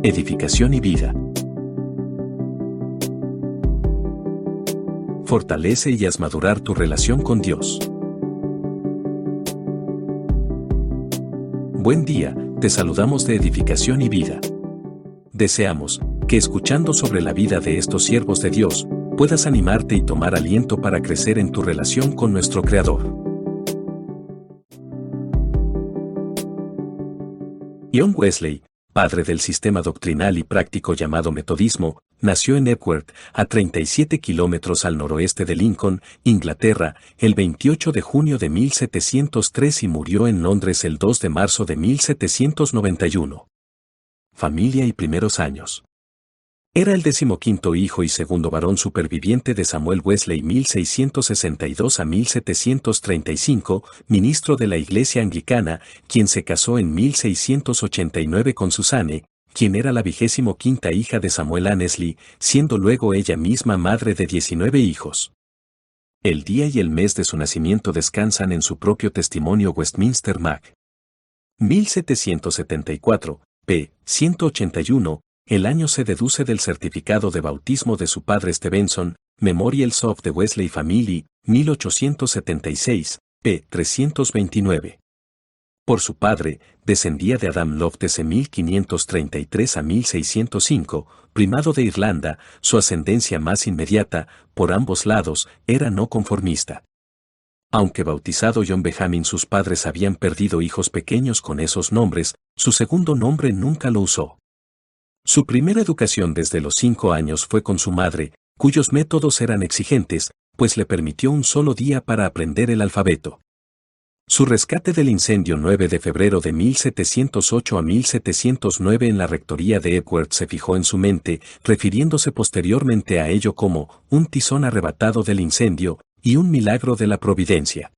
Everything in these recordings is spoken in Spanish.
edificación y vida. Fortalece y haz madurar tu relación con Dios. Buen día, te saludamos de Edificación y Vida. Deseamos que escuchando sobre la vida de estos siervos de Dios, puedas animarte y tomar aliento para crecer en tu relación con nuestro Creador. John Wesley, padre del sistema doctrinal y práctico llamado metodismo, nació en Epworth, a 37 kilómetros al noroeste de Lincoln, Inglaterra, el 28 de junio de 1703 y murió en Londres el 2 de marzo de 1791. Familia y primeros años. Era el 15º hijo y segundo varón superviviente de Samuel Wesley 1662 a 1735, ministro de la Iglesia Anglicana, quien se casó en 1689 con Susanne, quien era la 25ª hija de Samuel Annesley, siendo luego ella misma madre de 19 hijos. El día y el mes de su nacimiento descansan en su propio testimonio Westminster Mag. 1774, p. 181, el año se deduce del certificado de bautismo de su padre Stevenson, Memorials of the Wesley Family, 1876, p. 329. Por su padre, descendía de Adam Loftus en 1533 a 1605, primado de Irlanda, su ascendencia más inmediata, por ambos lados, era no conformista. Aunque bautizado John Benjamin, sus padres habían perdido hijos pequeños con esos nombres, su segundo nombre nunca lo usó. Su primera educación desde los 5 años fue con su madre, cuyos métodos eran exigentes, pues le permitió un solo día para aprender el alfabeto. Su rescate del incendio 9 de febrero de 1708 a 1709 en la rectoría de Epworth se fijó en su mente, refiriéndose posteriormente a ello como un tizón arrebatado del incendio y un milagro de la providencia.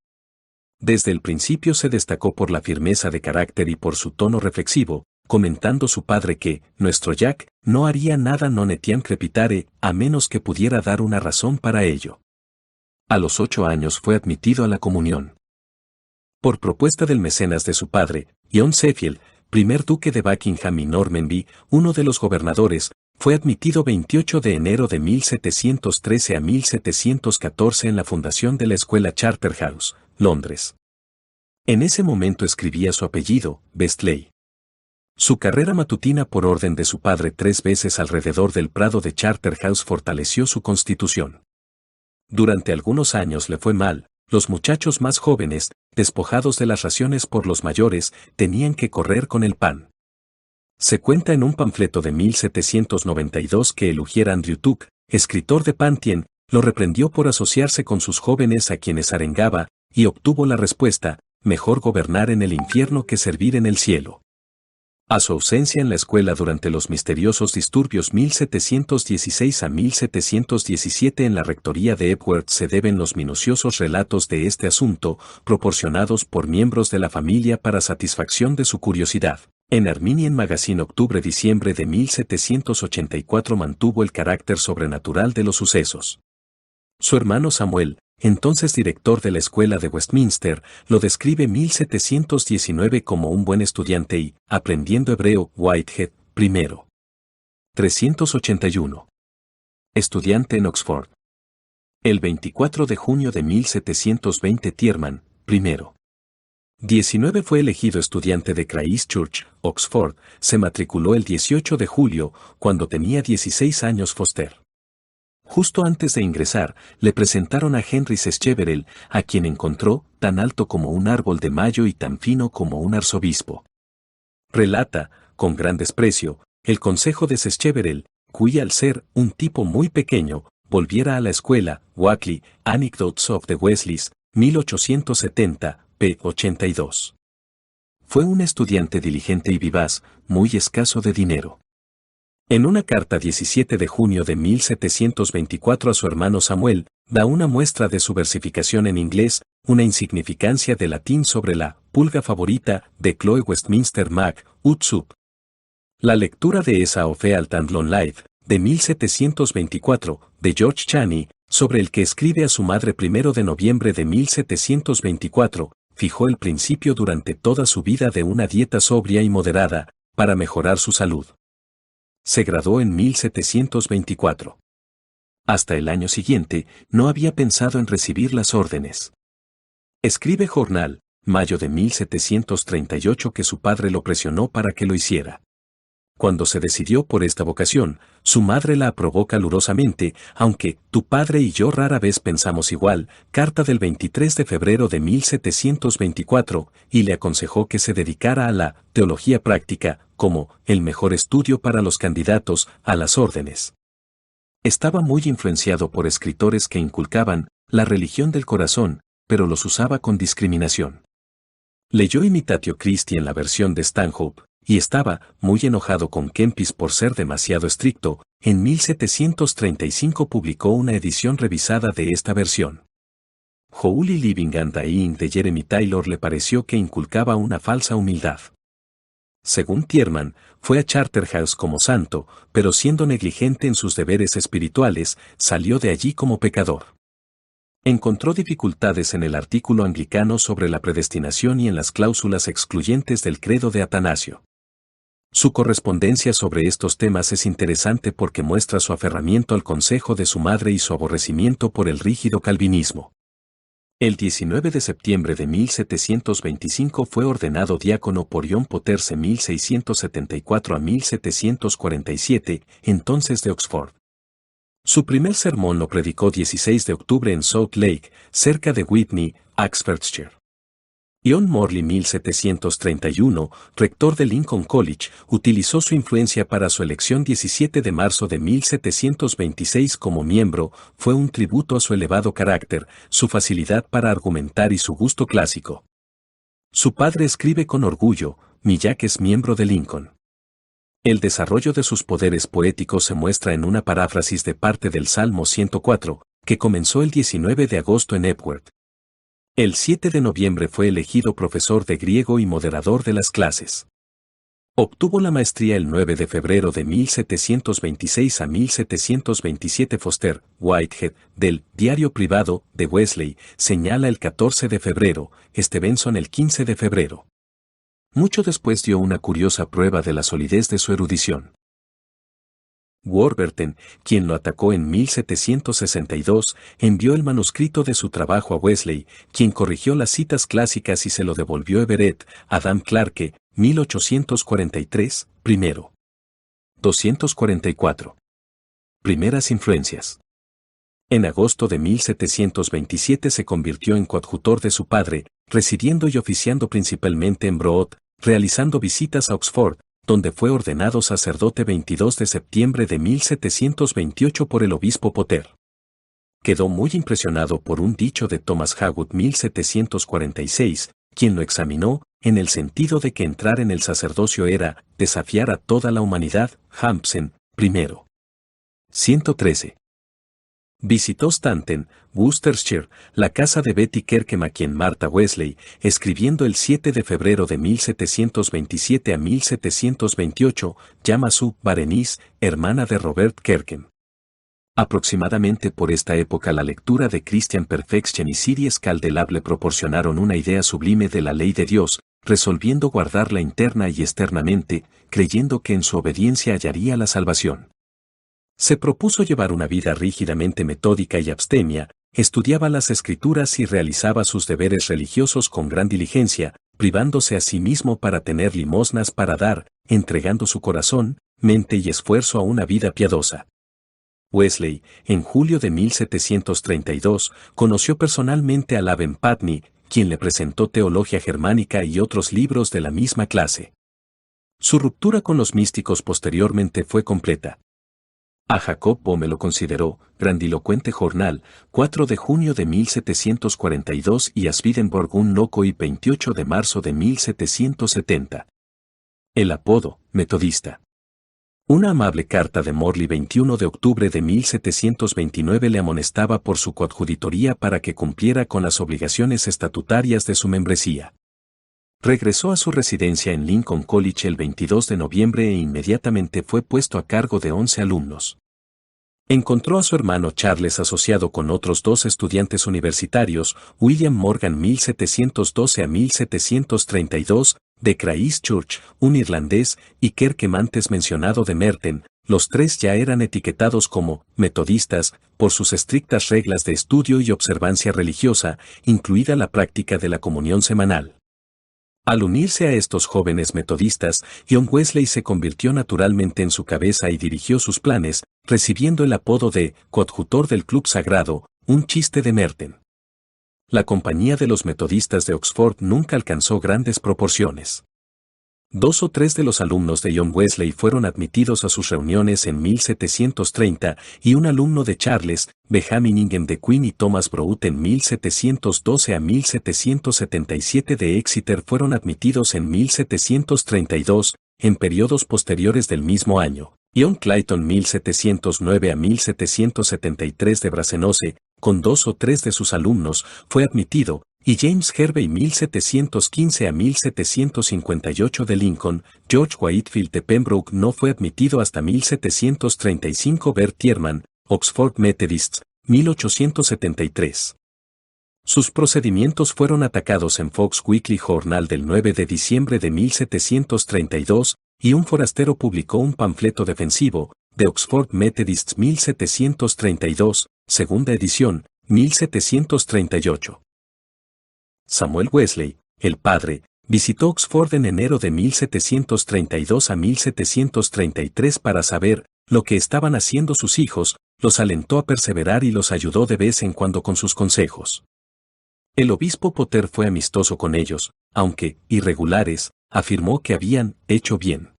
Desde el principio se destacó por la firmeza de carácter y por su tono reflexivo, comentando su padre que, nuestro Jack, no haría nada non etiam crepitare, a menos que pudiera dar una razón para ello. A los 8 años fue admitido a la comunión. Por propuesta del mecenas de su padre, John Sheffield, primer duque de Buckingham y Normanby, uno de los gobernadores, fue admitido 28 de enero de 1713 a 1714 en la fundación de la escuela Charterhouse, Londres. En ese momento escribía su apellido, Bestley. Su carrera matutina por orden de su padre 3 veces alrededor del prado de Charterhouse fortaleció su constitución. Durante algunos años le fue mal, los muchachos más jóvenes, despojados de las raciones por los mayores, tenían que correr con el pan. Se cuenta en un panfleto de 1792 que el ujier Andrew Tuck, escritor de Pantien, lo reprendió por asociarse con sus jóvenes a quienes arengaba, y obtuvo la respuesta, mejor gobernar en el infierno que servir en el cielo. A su ausencia en la escuela durante los misteriosos disturbios 1716 a 1717 en la rectoría de Epworth se deben los minuciosos relatos de este asunto, proporcionados por miembros de la familia para satisfacción de su curiosidad. En Arminian Magazine octubre-diciembre de 1784 mantuvo el carácter sobrenatural de los sucesos. Su hermano Samuel, entonces director de la escuela de Westminster, lo describe 1719 como un buen estudiante y, aprendiendo hebreo, Whitehead, primero. 381. Estudiante en Oxford. El 24 de junio de 1720 Tierman, primero. 19 fue elegido estudiante de Christ Church, Oxford, se matriculó el 18 de julio, cuando tenía 16 años Foster. Justo antes de ingresar, le presentaron a Henry Sacheverell, a quien encontró tan alto como un árbol de mayo y tan fino como un arzobispo. Relata, con gran desprecio, el consejo de Sacheverell, cuya al ser un tipo muy pequeño, volviera a la escuela, Walkley, Anecdotes of the Wesleys, 1870, p. 82. Fue un estudiante diligente y vivaz, muy escaso de dinero. En una carta 17 de junio de 1724 a su hermano Samuel, da una muestra de su versificación en inglés, una insignificancia de latín sobre la pulga favorita de Chloe Westminster Mag, ut sup. La lectura de esa Ofeal and Long Life, de 1724, de George Chaney, sobre el que escribe a su madre 1 de noviembre de 1724, fijó el principio durante toda su vida de una dieta sobria y moderada, para mejorar su salud. Se graduó en 1724. Hasta el año siguiente, no había pensado en recibir las órdenes. Escribe Journal, mayo de 1738, que su padre lo presionó para que lo hiciera. Cuando se decidió por esta vocación, su madre la aprobó calurosamente, aunque tu padre y yo rara vez pensamos igual, carta del 23 de febrero de 1724, y le aconsejó que se dedicara a la teología práctica, como el mejor estudio para los candidatos a las órdenes. Estaba muy influenciado por escritores que inculcaban la religión del corazón, pero los usaba con discriminación. Leyó Imitatio Christi en la versión de Stanhope, y estaba muy enojado con Kempis por ser demasiado estricto. En 1735 publicó una edición revisada de esta versión. Holy Living and Dying de Jeremy Taylor le pareció que inculcaba una falsa humildad. Según Tierman, fue a Charterhouse como santo, pero siendo negligente en sus deberes espirituales, salió de allí como pecador. Encontró dificultades en el artículo anglicano sobre la predestinación y en las cláusulas excluyentes del credo de Atanasio. Su correspondencia sobre estos temas es interesante porque muestra su aferramiento al consejo de su madre y su aborrecimiento por el rígido calvinismo. El 19 de septiembre de 1725 fue ordenado diácono por John Potterse 1674 a 1747, entonces de Oxford. Su primer sermón lo predicó 16 de octubre en South Lake, cerca de Whitney, Oxfordshire. John Morley 1731, rector de Lincoln College, utilizó su influencia para su elección 17 de marzo de 1726 como miembro. Fue un tributo a su elevado carácter, su facilidad para argumentar y su gusto clásico. Su padre escribe con orgullo, mi Jack es miembro de Lincoln. El desarrollo de sus poderes poéticos se muestra en una paráfrasis de parte del Salmo 104, que comenzó el 19 de agosto en Epworth. El 7 de noviembre fue elegido profesor de griego y moderador de las clases. Obtuvo la maestría el 9 de febrero de 1726 a 1727. Foster Whitehead, del Diario Privado de Wesley, señala el 14 de febrero, Stevenson el 15 de febrero. Mucho después dio una curiosa prueba de la solidez de su erudición. Warburton, quien lo atacó en 1762, envió el manuscrito de su trabajo a Wesley, quien corrigió las citas clásicas y se lo devolvió Everett, Adam Clarke, 1843, primero. 244. Primeras influencias. En agosto de 1727 se convirtió en coadjutor de su padre, residiendo y oficiando principalmente en Broad, realizando visitas a Oxford, donde fue ordenado sacerdote 22 de septiembre de 1728 por el obispo Potter. Quedó muy impresionado por un dicho de Thomas Hagwood 1746, quien lo examinó, en el sentido de que entrar en el sacerdocio era desafiar a toda la humanidad. Hampson, primero. 113. Visitó Stanton, Worcestershire, la casa de Betty Kirkham quien Martha Wesley, escribiendo el 7 de febrero de 1727 a 1728, llama a su Berenice, hermana de Robert Kirkham. Aproximadamente por esta época la lectura de Christian Perfection y Series Caldelab le proporcionaron una idea sublime de la ley de Dios, resolviendo guardarla interna y externamente, creyendo que en su obediencia hallaría la salvación. Se propuso llevar una vida rígidamente metódica y abstemia, estudiaba las escrituras y realizaba sus deberes religiosos con gran diligencia, privándose a sí mismo para tener limosnas para dar, entregando su corazón, mente y esfuerzo a una vida piadosa. Wesley, en julio de 1732, conoció personalmente a Laven Putney, quien le presentó Teología Germánica y otros libros de la misma clase. Su ruptura con los místicos posteriormente fue completa. A Jacob Boehme lo consideró, grandilocuente. Journal, 4 de junio de 1742 y a Swedenborg un loco y 28 de marzo de 1770. El apodo, metodista. Una amable carta de Morley 21 de octubre de 1729 le amonestaba por su coadjuditoría para que cumpliera con las obligaciones estatutarias de su membresía. Regresó a su residencia en Lincoln College el 22 de noviembre e inmediatamente fue puesto a cargo de 11 alumnos. Encontró a su hermano Charles asociado con otros 2 estudiantes universitarios, William Morgan 1712 a 1732, de Christchurch, un irlandés, y Kirkham antes mencionado de Merton, Los tres ya eran etiquetados como metodistas por sus estrictas reglas de estudio y observancia religiosa, incluida la práctica de la comunión semanal. Al unirse a estos jóvenes metodistas, John Wesley se convirtió naturalmente en su cabeza y dirigió sus planes, recibiendo el apodo de coadjutor del Club Sagrado, un chiste de Merton. La compañía de los metodistas de Oxford nunca alcanzó grandes proporciones. 2 o 3 de los alumnos de John Wesley fueron admitidos a sus reuniones en 1730 y un alumno de Charles, Benjamin Ingham de Queen y Thomas Brout en 1712 a 1777 de Exeter fueron admitidos en 1732, en periodos posteriores del mismo año. John Clayton 1709 a 1773 de Brasenose, con 2 o 3 de sus alumnos, fue admitido, y James Hervey 1715 a 1758 de Lincoln. George Whitefield de Pembroke no fue admitido hasta 1735. Bert Ehrman, Oxford Methodists, 1873. Sus procedimientos fueron atacados en Fox Weekly Journal del 9 de diciembre de 1732, y un forastero publicó un panfleto defensivo, de Oxford Methodists 1732, segunda edición, 1738. Samuel Wesley, el padre, visitó Oxford en enero de 1732 a 1733 para saber lo que estaban haciendo sus hijos, los alentó a perseverar y los ayudó de vez en cuando con sus consejos. El obispo Potter fue amistoso con ellos, aunque irregulares, afirmó que habían hecho bien.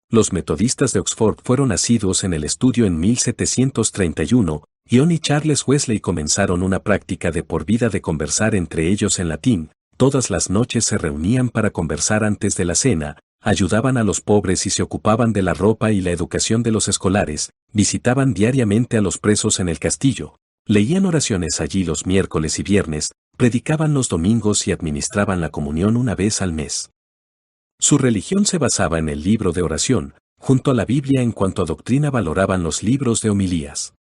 Los metodistas de Oxford fueron asiduos en el estudio en 1731, John y Charles Wesley comenzaron una práctica de por vida de conversar entre ellos en latín. Todas las noches se reunían para conversar antes de la cena, ayudaban a los pobres y se ocupaban de la ropa y la educación de los escolares, visitaban diariamente a los presos en el castillo, leían oraciones allí los miércoles y viernes, predicaban los domingos y administraban la comunión una vez al mes. Su religión se basaba en el libro de oración, junto a la Biblia. En cuanto a doctrina valoraban los libros de homilías.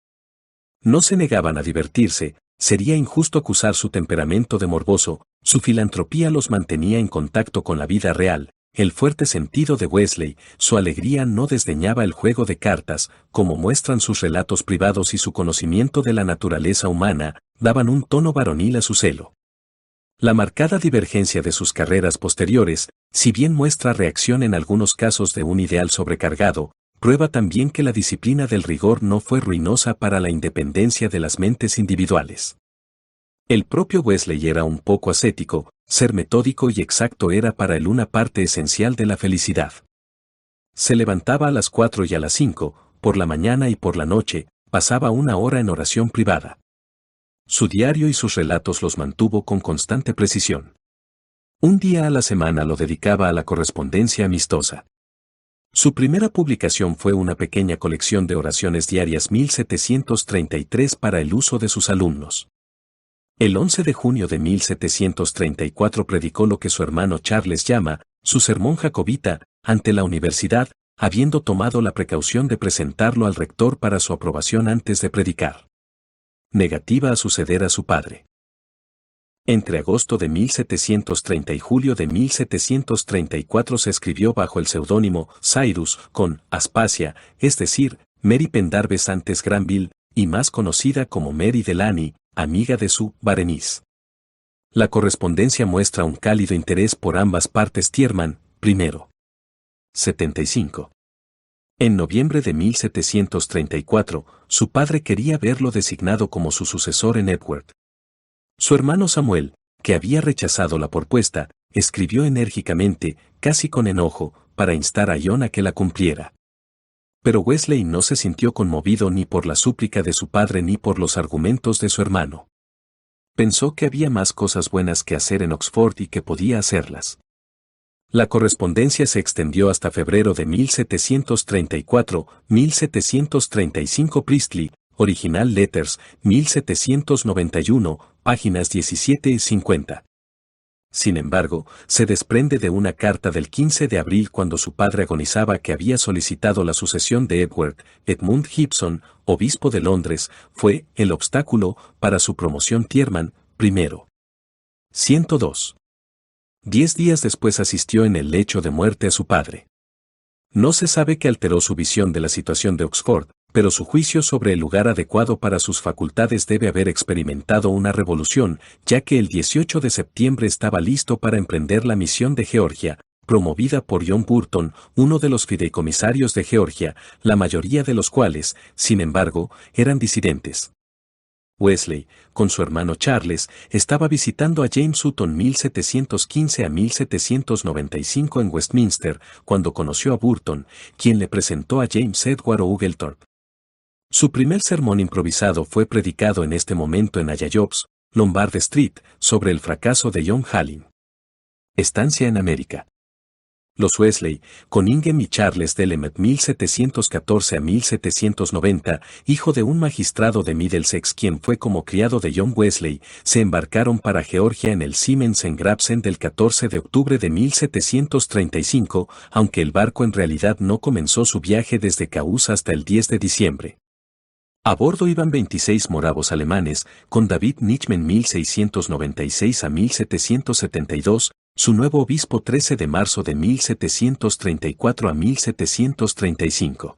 No se negaban a divertirse, sería injusto acusar su temperamento de morboso, su filantropía los mantenía en contacto con la vida real, el fuerte sentido de Wesley, su alegría no desdeñaba el juego de cartas, como muestran sus relatos privados, y su conocimiento de la naturaleza humana, daban un tono varonil a su celo. La marcada divergencia de sus carreras posteriores, si bien muestra reacción en algunos casos de un ideal sobrecargado, prueba también que la disciplina del rigor no fue ruinosa para la independencia de las mentes individuales. El propio Wesley era un poco ascético, ser metódico y exacto era para él una parte esencial de la felicidad. Se levantaba a las 4 y a las 5, por la mañana y por la noche, pasaba 1 hora en oración privada. Su diario y sus relatos los mantuvo con constante precisión. Un día a la semana lo dedicaba a la correspondencia amistosa. Su primera publicación fue una pequeña colección de oraciones diarias 1733 para el uso de sus alumnos. El 11 de junio de 1734 predicó lo que su hermano Charles llama su sermón jacobita ante la universidad, habiendo tomado la precaución de presentarlo al rector para su aprobación antes de predicar. Negativa a suceder a su padre. Entre agosto de 1730 y julio de 1734 se escribió bajo el seudónimo Cyrus, con Aspasia, es decir, Mary Pendarvis antes Granville, y más conocida como Mary Delany, amiga de su Berenice. La correspondencia muestra un cálido interés por ambas partes. Tierman, primero. 75. En noviembre de 1734, su padre quería verlo designado como su sucesor en Epworth. Su hermano Samuel, que había rechazado la propuesta, escribió enérgicamente, casi con enojo, para instar a John a que la cumpliera. Pero Wesley no se sintió conmovido ni por la súplica de su padre ni por los argumentos de su hermano. Pensó que había más cosas buenas que hacer en Oxford y que podía hacerlas. La correspondencia se extendió hasta febrero de 1734, 1735 Priestley, Original Letters, 1791, páginas 17 y 50. Sin embargo, se desprende de una carta del 15 de abril cuando su padre agonizaba que había solicitado la sucesión de Edward. Edmund Gibson, obispo de Londres, fue el obstáculo para su promoción. Tierman, primero. 102. 10 días después asistió en el lecho de muerte a su padre. No se sabe qué alteró su visión de la situación de Oxford, pero su juicio sobre el lugar adecuado para sus facultades debe haber experimentado una revolución, ya que el 18 de septiembre estaba listo para emprender la misión de Georgia, promovida por John Burton, uno de los fideicomisarios de Georgia, la mayoría de los cuales, sin embargo, eran disidentes. Wesley, con su hermano Charles, estaba visitando a James Sutton 1715 a 1795 en Westminster, cuando conoció a Burton, quien le presentó a James Edward Oglethorpe. Su primer sermón improvisado fue predicado en este momento en Ayayobs, Lombard Street, sobre el fracaso de John Hallin. Estancia en América. Los Wesley, con Ingham y Charles Delemet 1714 a 1790, hijo de un magistrado de Middlesex quien fue como criado de John Wesley, se embarcaron para Georgia en el Siemens en Gravesend el 14 de octubre de 1735, aunque el barco en realidad no comenzó su viaje desde Cauce hasta el 10 de diciembre. A bordo iban 26 moravos alemanes, con David Nichman 1696 a 1772, su nuevo obispo 13 de marzo de 1734 a 1735.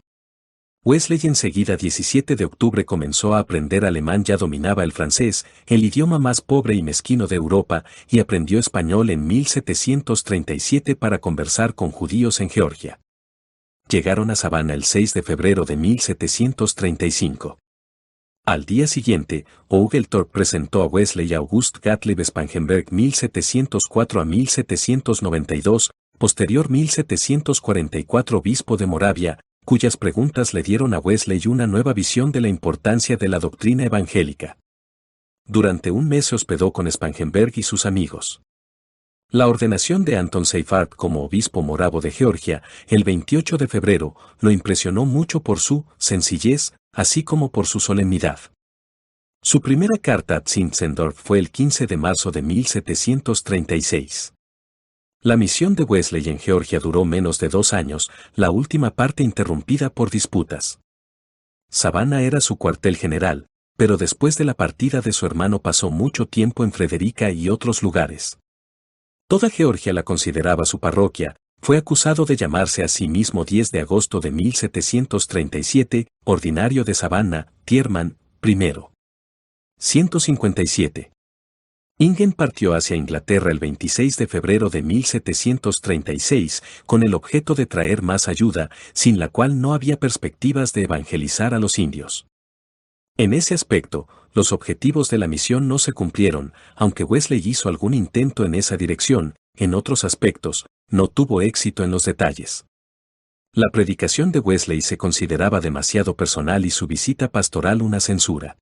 Wesley enseguida 17 de octubre comenzó a aprender alemán, ya dominaba el francés, el idioma más pobre y mezquino de Europa, y aprendió español en 1737 para conversar con judíos en Georgia. Llegaron a Savannah el 6 de febrero de 1735. Al día siguiente, Oglethorpe presentó a Wesley a August Gottlieb Spangenberg 1704 a 1792, posterior 1744 obispo de Moravia, cuyas preguntas le dieron a Wesley una nueva visión de la importancia de la doctrina evangélica. Durante un mes se hospedó con Spangenberg y sus amigos. La ordenación de Anton Seyfarth como obispo moravo de Georgia, el 28 de febrero, lo impresionó mucho por su sencillez, así como por su solemnidad. Su primera carta a Zinzendorf fue el 15 de marzo de 1736. La misión de Wesley en Georgia duró menos de 2 años, la última parte interrumpida por disputas. Savannah era su cuartel general, pero después de la partida de su hermano pasó mucho tiempo en Frederica y otros lugares. Toda Georgia la consideraba su parroquia. Fue acusado de llamarse a sí mismo 10 de agosto de 1737, ordinario de Savannah, Tierman, I. 157. Ingham partió hacia Inglaterra el 26 de febrero de 1736 con el objeto de traer más ayuda, sin la cual no había perspectivas de evangelizar a los indios. En ese aspecto, los objetivos de la misión no se cumplieron, aunque Wesley hizo algún intento en esa dirección. En otros aspectos, no tuvo éxito en los detalles. La predicación de Wesley se consideraba demasiado personal y su visita pastoral una censura.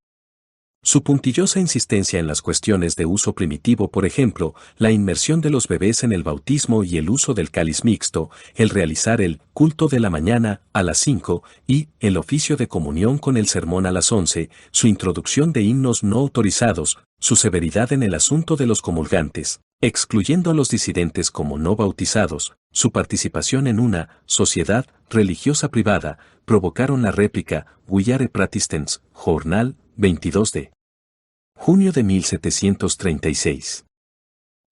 Su puntillosa insistencia en las cuestiones de uso primitivo, por ejemplo, la inmersión de los bebés en el bautismo y el uso del cáliz mixto, el realizar el culto de la mañana a las 5 y el oficio de comunión con el sermón a las 11, su introducción de himnos no autorizados, su severidad en el asunto de los comulgantes, excluyendo a los disidentes como no bautizados, su participación en una sociedad religiosa privada, provocaron la réplica Guillare Pratistens, Journal, 22 de junio de 1736.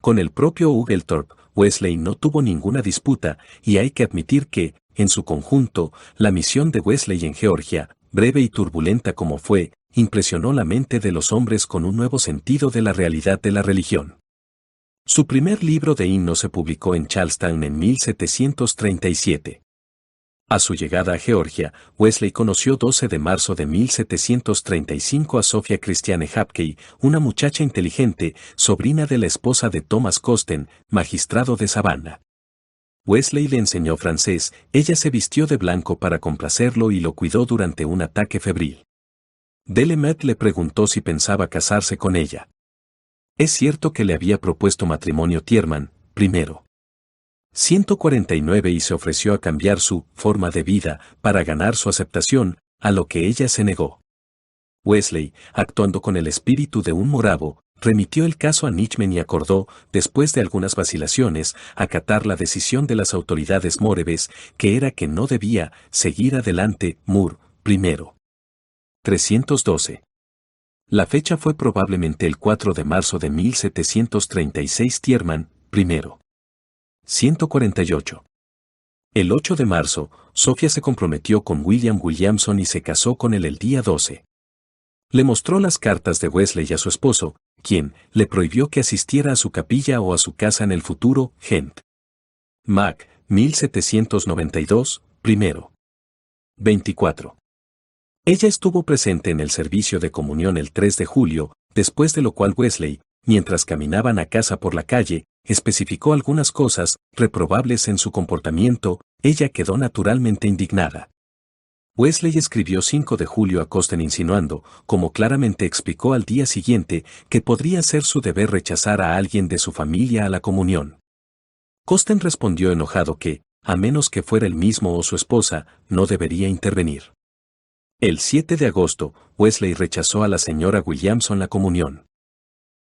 Con el propio Oglethorpe, Wesley no tuvo ninguna disputa, y hay que admitir que, en su conjunto, la misión de Wesley en Georgia, breve y turbulenta como fue, impresionó la mente de los hombres con un nuevo sentido de la realidad de la religión. Su primer libro de himnos se publicó en Charlestown en 1737. A su llegada a Georgia, Wesley conoció 12 de marzo de 1735 a Sofia Christiane Hapkey, una muchacha inteligente, sobrina de la esposa de Thomas Costen, magistrado de Savannah. Wesley le enseñó francés, ella se vistió de blanco para complacerlo y lo cuidó durante un ataque febril. Delemet le preguntó si pensaba casarse con ella. Es cierto que le había propuesto matrimonio Tierman, primero. 149 y se ofreció a cambiar su forma de vida para ganar su aceptación, a lo que ella se negó. Wesley, actuando con el espíritu de un moravo, remitió el caso a Nichman y acordó, después de algunas vacilaciones, acatar la decisión de las autoridades móreves, que era que no debía seguir adelante. Moore, primero. 312. La fecha fue probablemente el 4 de marzo de 1736. Tierman, primero. 148. El 8 de marzo, Sofía se comprometió con William Williamson y se casó con él el día 12. Le mostró las cartas de Wesley a su esposo, quien le prohibió que asistiera a su capilla o a su casa en el futuro, Gent. Mac, 1792, primero. 24. Ella estuvo presente en el servicio de comunión el 3 de julio, después de lo cual Wesley, mientras caminaban a casa por la calle, especificó algunas cosas reprobables en su comportamiento. Ella quedó naturalmente indignada. Wesley escribió 5 de julio a Costen insinuando, como claramente explicó al día siguiente, que podría ser su deber rechazar a alguien de su familia a la comunión. Costen respondió enojado que, a menos que fuera él mismo o su esposa, no debería intervenir. El 7 de agosto, Wesley rechazó a la señora Williamson la comunión.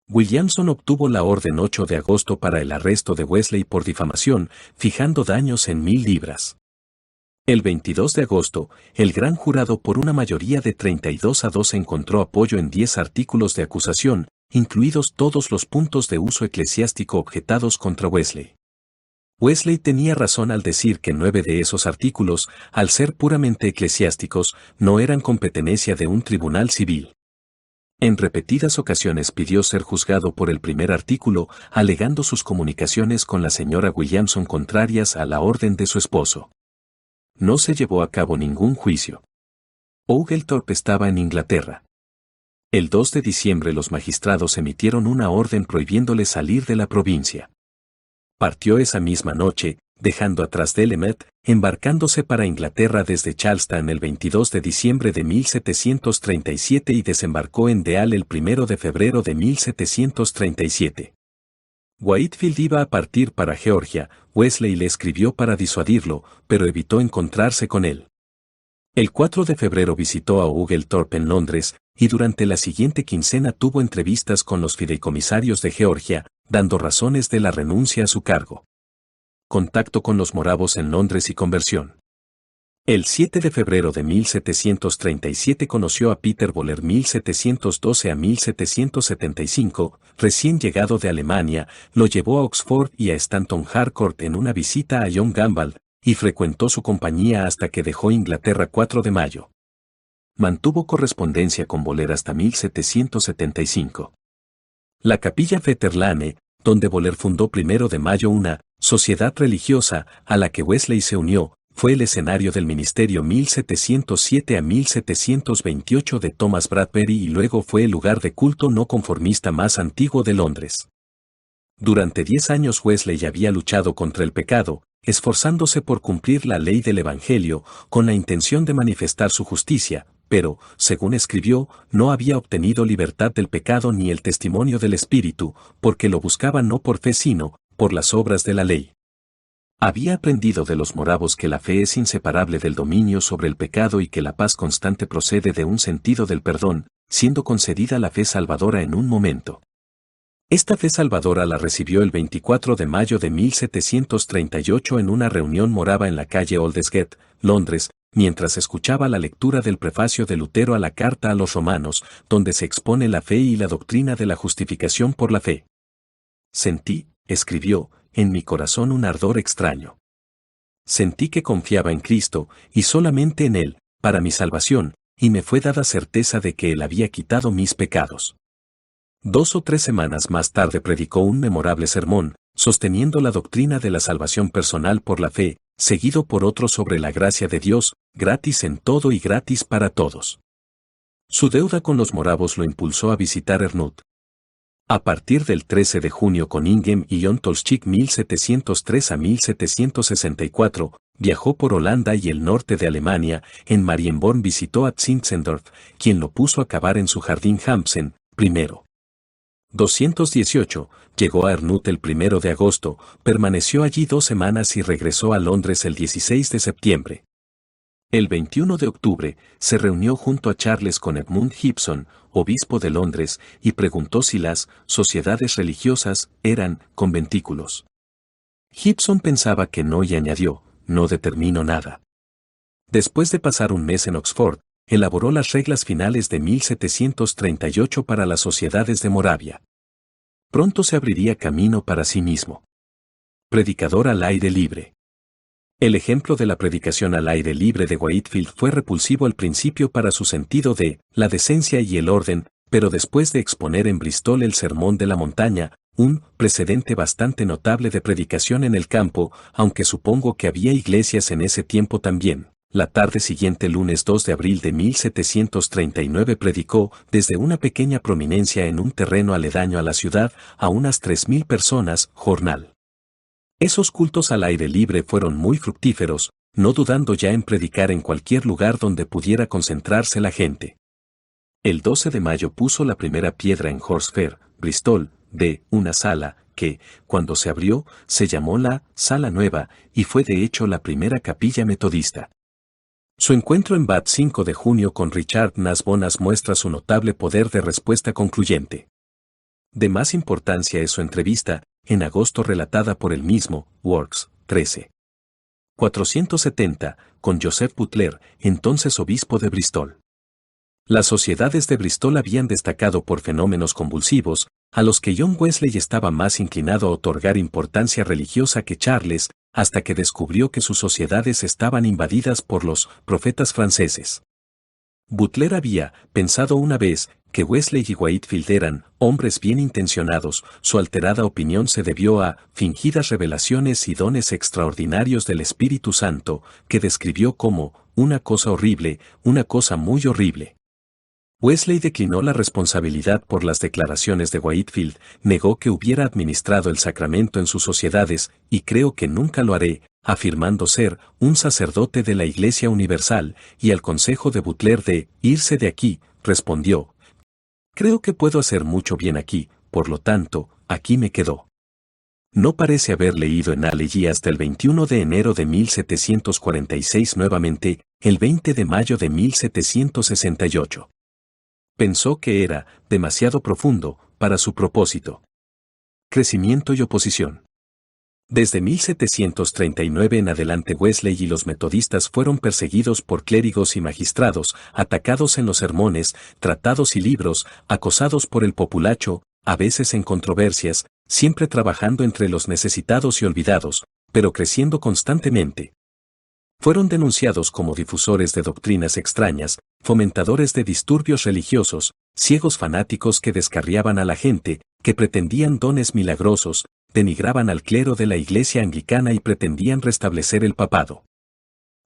Williamson obtuvo la orden 8 de agosto para el arresto de Wesley por difamación, fijando daños en 1,000 libras. El 22 de agosto, el gran jurado por una mayoría de 32-2 encontró apoyo en 10 artículos de acusación, incluidos todos los puntos de uso eclesiástico objetados contra Wesley. Wesley tenía razón al decir que 9 de esos artículos, al ser puramente eclesiásticos, no eran competencia de un tribunal civil. En repetidas ocasiones pidió ser juzgado por el primer artículo, alegando sus comunicaciones con la señora Williamson contrarias a la orden de su esposo. No se llevó a cabo ningún juicio. Oglethorpe estaba en Inglaterra. El 2 de diciembre los magistrados emitieron una orden prohibiéndole salir de la provincia. Partió esa misma noche, dejando atrás Delemet, embarcándose para Inglaterra desde Charleston el 22 de diciembre de 1737 y desembarcó en Deal el 1 de febrero de 1737. Whitefield iba a partir para Georgia. Wesley le escribió para disuadirlo, pero evitó encontrarse con él. El 4 de febrero visitó a Oglethorpe en Londres, y durante la siguiente quincena tuvo entrevistas con los fideicomisarios de Georgia, dando razones de la renuncia a su cargo. Contacto con los moravos en Londres y conversión. El 7 de febrero de 1737 conoció a Peter Boller 1712 a 1775, recién llegado de Alemania, lo llevó a Oxford y a Stanton Harcourt en una visita a John Gambald, y frecuentó su compañía hasta que dejó Inglaterra 4 de mayo. Mantuvo correspondencia con Boller hasta 1775. La capilla Fetterlane, donde Boller fundó 1 de mayo una sociedad religiosa a la que Wesley se unió, fue el escenario del ministerio 1707 a 1728 de Thomas Bradbury y luego fue el lugar de culto no conformista más antiguo de Londres. Durante 10 años Wesley había luchado contra el pecado, esforzándose por cumplir la ley del Evangelio, con la intención de manifestar su justicia, pero, según escribió, no había obtenido libertad del pecado ni el testimonio del Espíritu, porque lo buscaba no por fe sino, por las obras de la ley. Había aprendido de los moravos que la fe es inseparable del dominio sobre el pecado y que la paz constante procede de un sentido del perdón, siendo concedida la fe salvadora en un momento. Esta fe salvadora la recibió el 24 de mayo de 1738 en una reunión morava en la calle Aldersgate, Londres, mientras escuchaba la lectura del prefacio de Lutero a la Carta a los Romanos, donde se expone la fe y la doctrina de la justificación por la fe. Sentí, escribió, en mi corazón un ardor extraño. Sentí que confiaba en Cristo, y solamente en Él, para mi salvación, y me fue dada certeza de que Él había quitado mis pecados. 2 o 3 semanas más tarde predicó un memorable sermón, sosteniendo la doctrina de la salvación personal por la fe, seguido por otro sobre la gracia de Dios, gratis en todo y gratis para todos. Su deuda con los moravos lo impulsó a visitar Ernut. A partir del 13 de junio con Ingham y John Tolschick 1703 a 1764, viajó por Holanda y el norte de Alemania. En Marienborn visitó a Zinzendorf, quien lo puso a cavar en su jardín Hampsen, primero. 218, llegó a Ernut el 1 de agosto, permaneció allí 2 semanas y regresó a Londres el 16 de septiembre. El 21 de octubre, se reunió junto a Charles con Edmund Gibson, obispo de Londres, y preguntó si las sociedades religiosas eran conventículos. Gibson pensaba que no y añadió, no determino nada. Después de pasar un mes en Oxford, elaboró las reglas finales de 1738 para las sociedades de Moravia. Pronto se abriría camino para sí mismo. Predicador al aire libre. El ejemplo de la predicación al aire libre de Whitefield fue repulsivo al principio para su sentido de la decencia y el orden, pero después de exponer en Bristol el Sermón de la Montaña, un precedente bastante notable de predicación en el campo, aunque supongo que había iglesias en ese tiempo también. La tarde siguiente, lunes 2 de abril de 1739, predicó desde una pequeña prominencia en un terreno aledaño a la ciudad a unas 3.000 personas, jornal. Esos cultos al aire libre fueron muy fructíferos, no dudando ya en predicar en cualquier lugar donde pudiera concentrarse la gente. El 12 de mayo puso la primera piedra en Horse Fair, Bristol, de una sala que, cuando se abrió, se llamó la Sala Nueva y fue de hecho la primera capilla metodista. Su encuentro en Bath 5 de junio con Richard Nasbonas muestra su notable poder de respuesta concluyente. De más importancia es su entrevista, en agosto relatada por él mismo, Works, 13. 470, con Joseph Butler, entonces obispo de Bristol. Las sociedades de Bristol habían destacado por fenómenos convulsivos, a los que John Wesley estaba más inclinado a otorgar importancia religiosa que Charles, hasta que descubrió que sus sociedades estaban invadidas por los profetas franceses. Butler había pensado una vez que Wesley y Whitefield eran hombres bien intencionados. Su alterada opinión se debió a fingidas revelaciones y dones extraordinarios del Espíritu Santo, que describió como una cosa horrible, una cosa muy horrible. Wesley declinó la responsabilidad por las declaraciones de Whitefield, negó que hubiera administrado el sacramento en sus sociedades, y creo que nunca lo haré, afirmando ser un sacerdote de la Iglesia Universal, y al consejo de Butler de irse de aquí, respondió: creo que puedo hacer mucho bien aquí, por lo tanto, aquí me quedo. No parece haber leído en Alley hasta el 21 de enero de 1746 nuevamente, el 20 de mayo de 1768. Pensó que era demasiado profundo para su propósito. Crecimiento y oposición. Desde 1739 en adelante Wesley y los metodistas fueron perseguidos por clérigos y magistrados, atacados en los sermones, tratados y libros, acosados por el populacho, a veces en controversias, siempre trabajando entre los necesitados y olvidados, pero creciendo constantemente. Fueron denunciados como difusores de doctrinas extrañas, fomentadores de disturbios religiosos, ciegos fanáticos que descarriaban a la gente, que pretendían dones milagrosos, denigraban al clero de la Iglesia anglicana y pretendían restablecer el papado.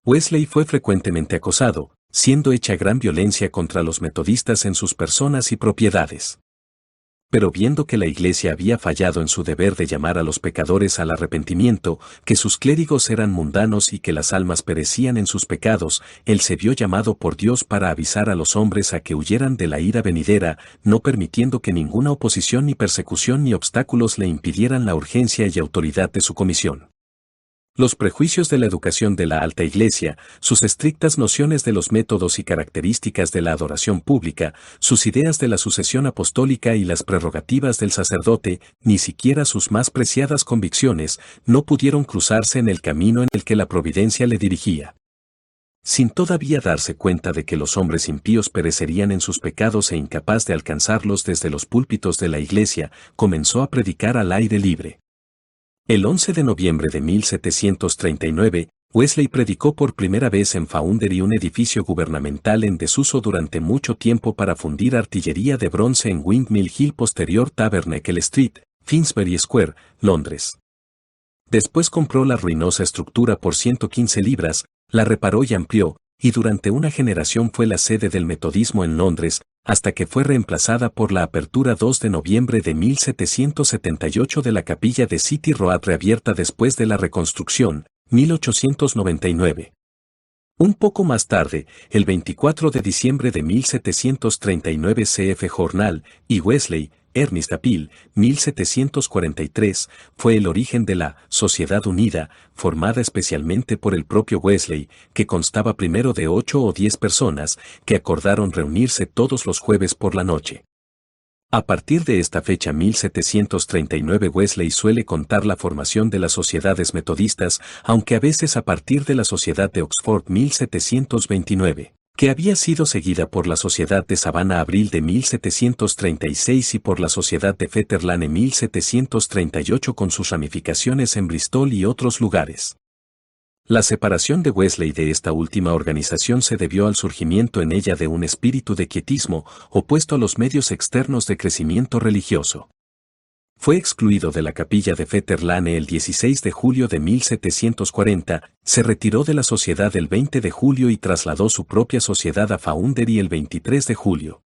Wesley fue frecuentemente acosado, siendo hecha gran violencia contra los metodistas en sus personas y propiedades. Pero viendo que la Iglesia había fallado en su deber de llamar a los pecadores al arrepentimiento, que sus clérigos eran mundanos y que las almas perecían en sus pecados, él se vio llamado por Dios para avisar a los hombres a que huyeran de la ira venidera, no permitiendo que ninguna oposición ni persecución ni obstáculos le impidieran la urgencia y autoridad de su comisión. Los prejuicios de la educación de la alta Iglesia, sus estrictas nociones de los métodos y características de la adoración pública, sus ideas de la sucesión apostólica y las prerrogativas del sacerdote, ni siquiera sus más preciadas convicciones, no pudieron cruzarse en el camino en el que la providencia le dirigía. Sin todavía darse cuenta de que los hombres impíos perecerían en sus pecados e incapaz de alcanzarlos desde los púlpitos de la Iglesia, comenzó a predicar al aire libre. El 11 de noviembre de 1739, Wesley predicó por primera vez en Foundry, un edificio gubernamental en desuso durante mucho tiempo para fundir artillería de bronce en Windmill Hill, posterior Tabernacle Street, Finsbury Square, Londres. Después compró la ruinosa estructura por 115 libras, la reparó y amplió, y durante una generación fue la sede del metodismo en Londres, hasta que fue reemplazada por la apertura 2 de noviembre de 1778 de la capilla de City Road, reabierta después de la reconstrucción, 1899. Un poco más tarde, el 24 de diciembre de 1739, C.F. Journal y Wesley, Ernest Appeal, 1743, fue el origen de la Sociedad Unida, formada especialmente por el propio Wesley, que constaba primero de 8 o 10 personas, que acordaron reunirse todos los jueves por la noche. A partir de esta fecha 1739 Wesley suele contar la formación de las sociedades metodistas, aunque a veces a partir de la Sociedad de Oxford 1729. Que había sido seguida por la Sociedad de Savannah abril de 1736 y por la Sociedad de Fetterland en 1738, con sus ramificaciones en Bristol y otros lugares. La separación de Wesley de esta última organización se debió al surgimiento en ella de un espíritu de quietismo opuesto a los medios externos de crecimiento religioso. Fue excluido de la capilla de Fetter Lane el 16 de julio de 1740, se retiró de la sociedad el 20 de julio y trasladó su propia sociedad a Foundry el 23 de julio.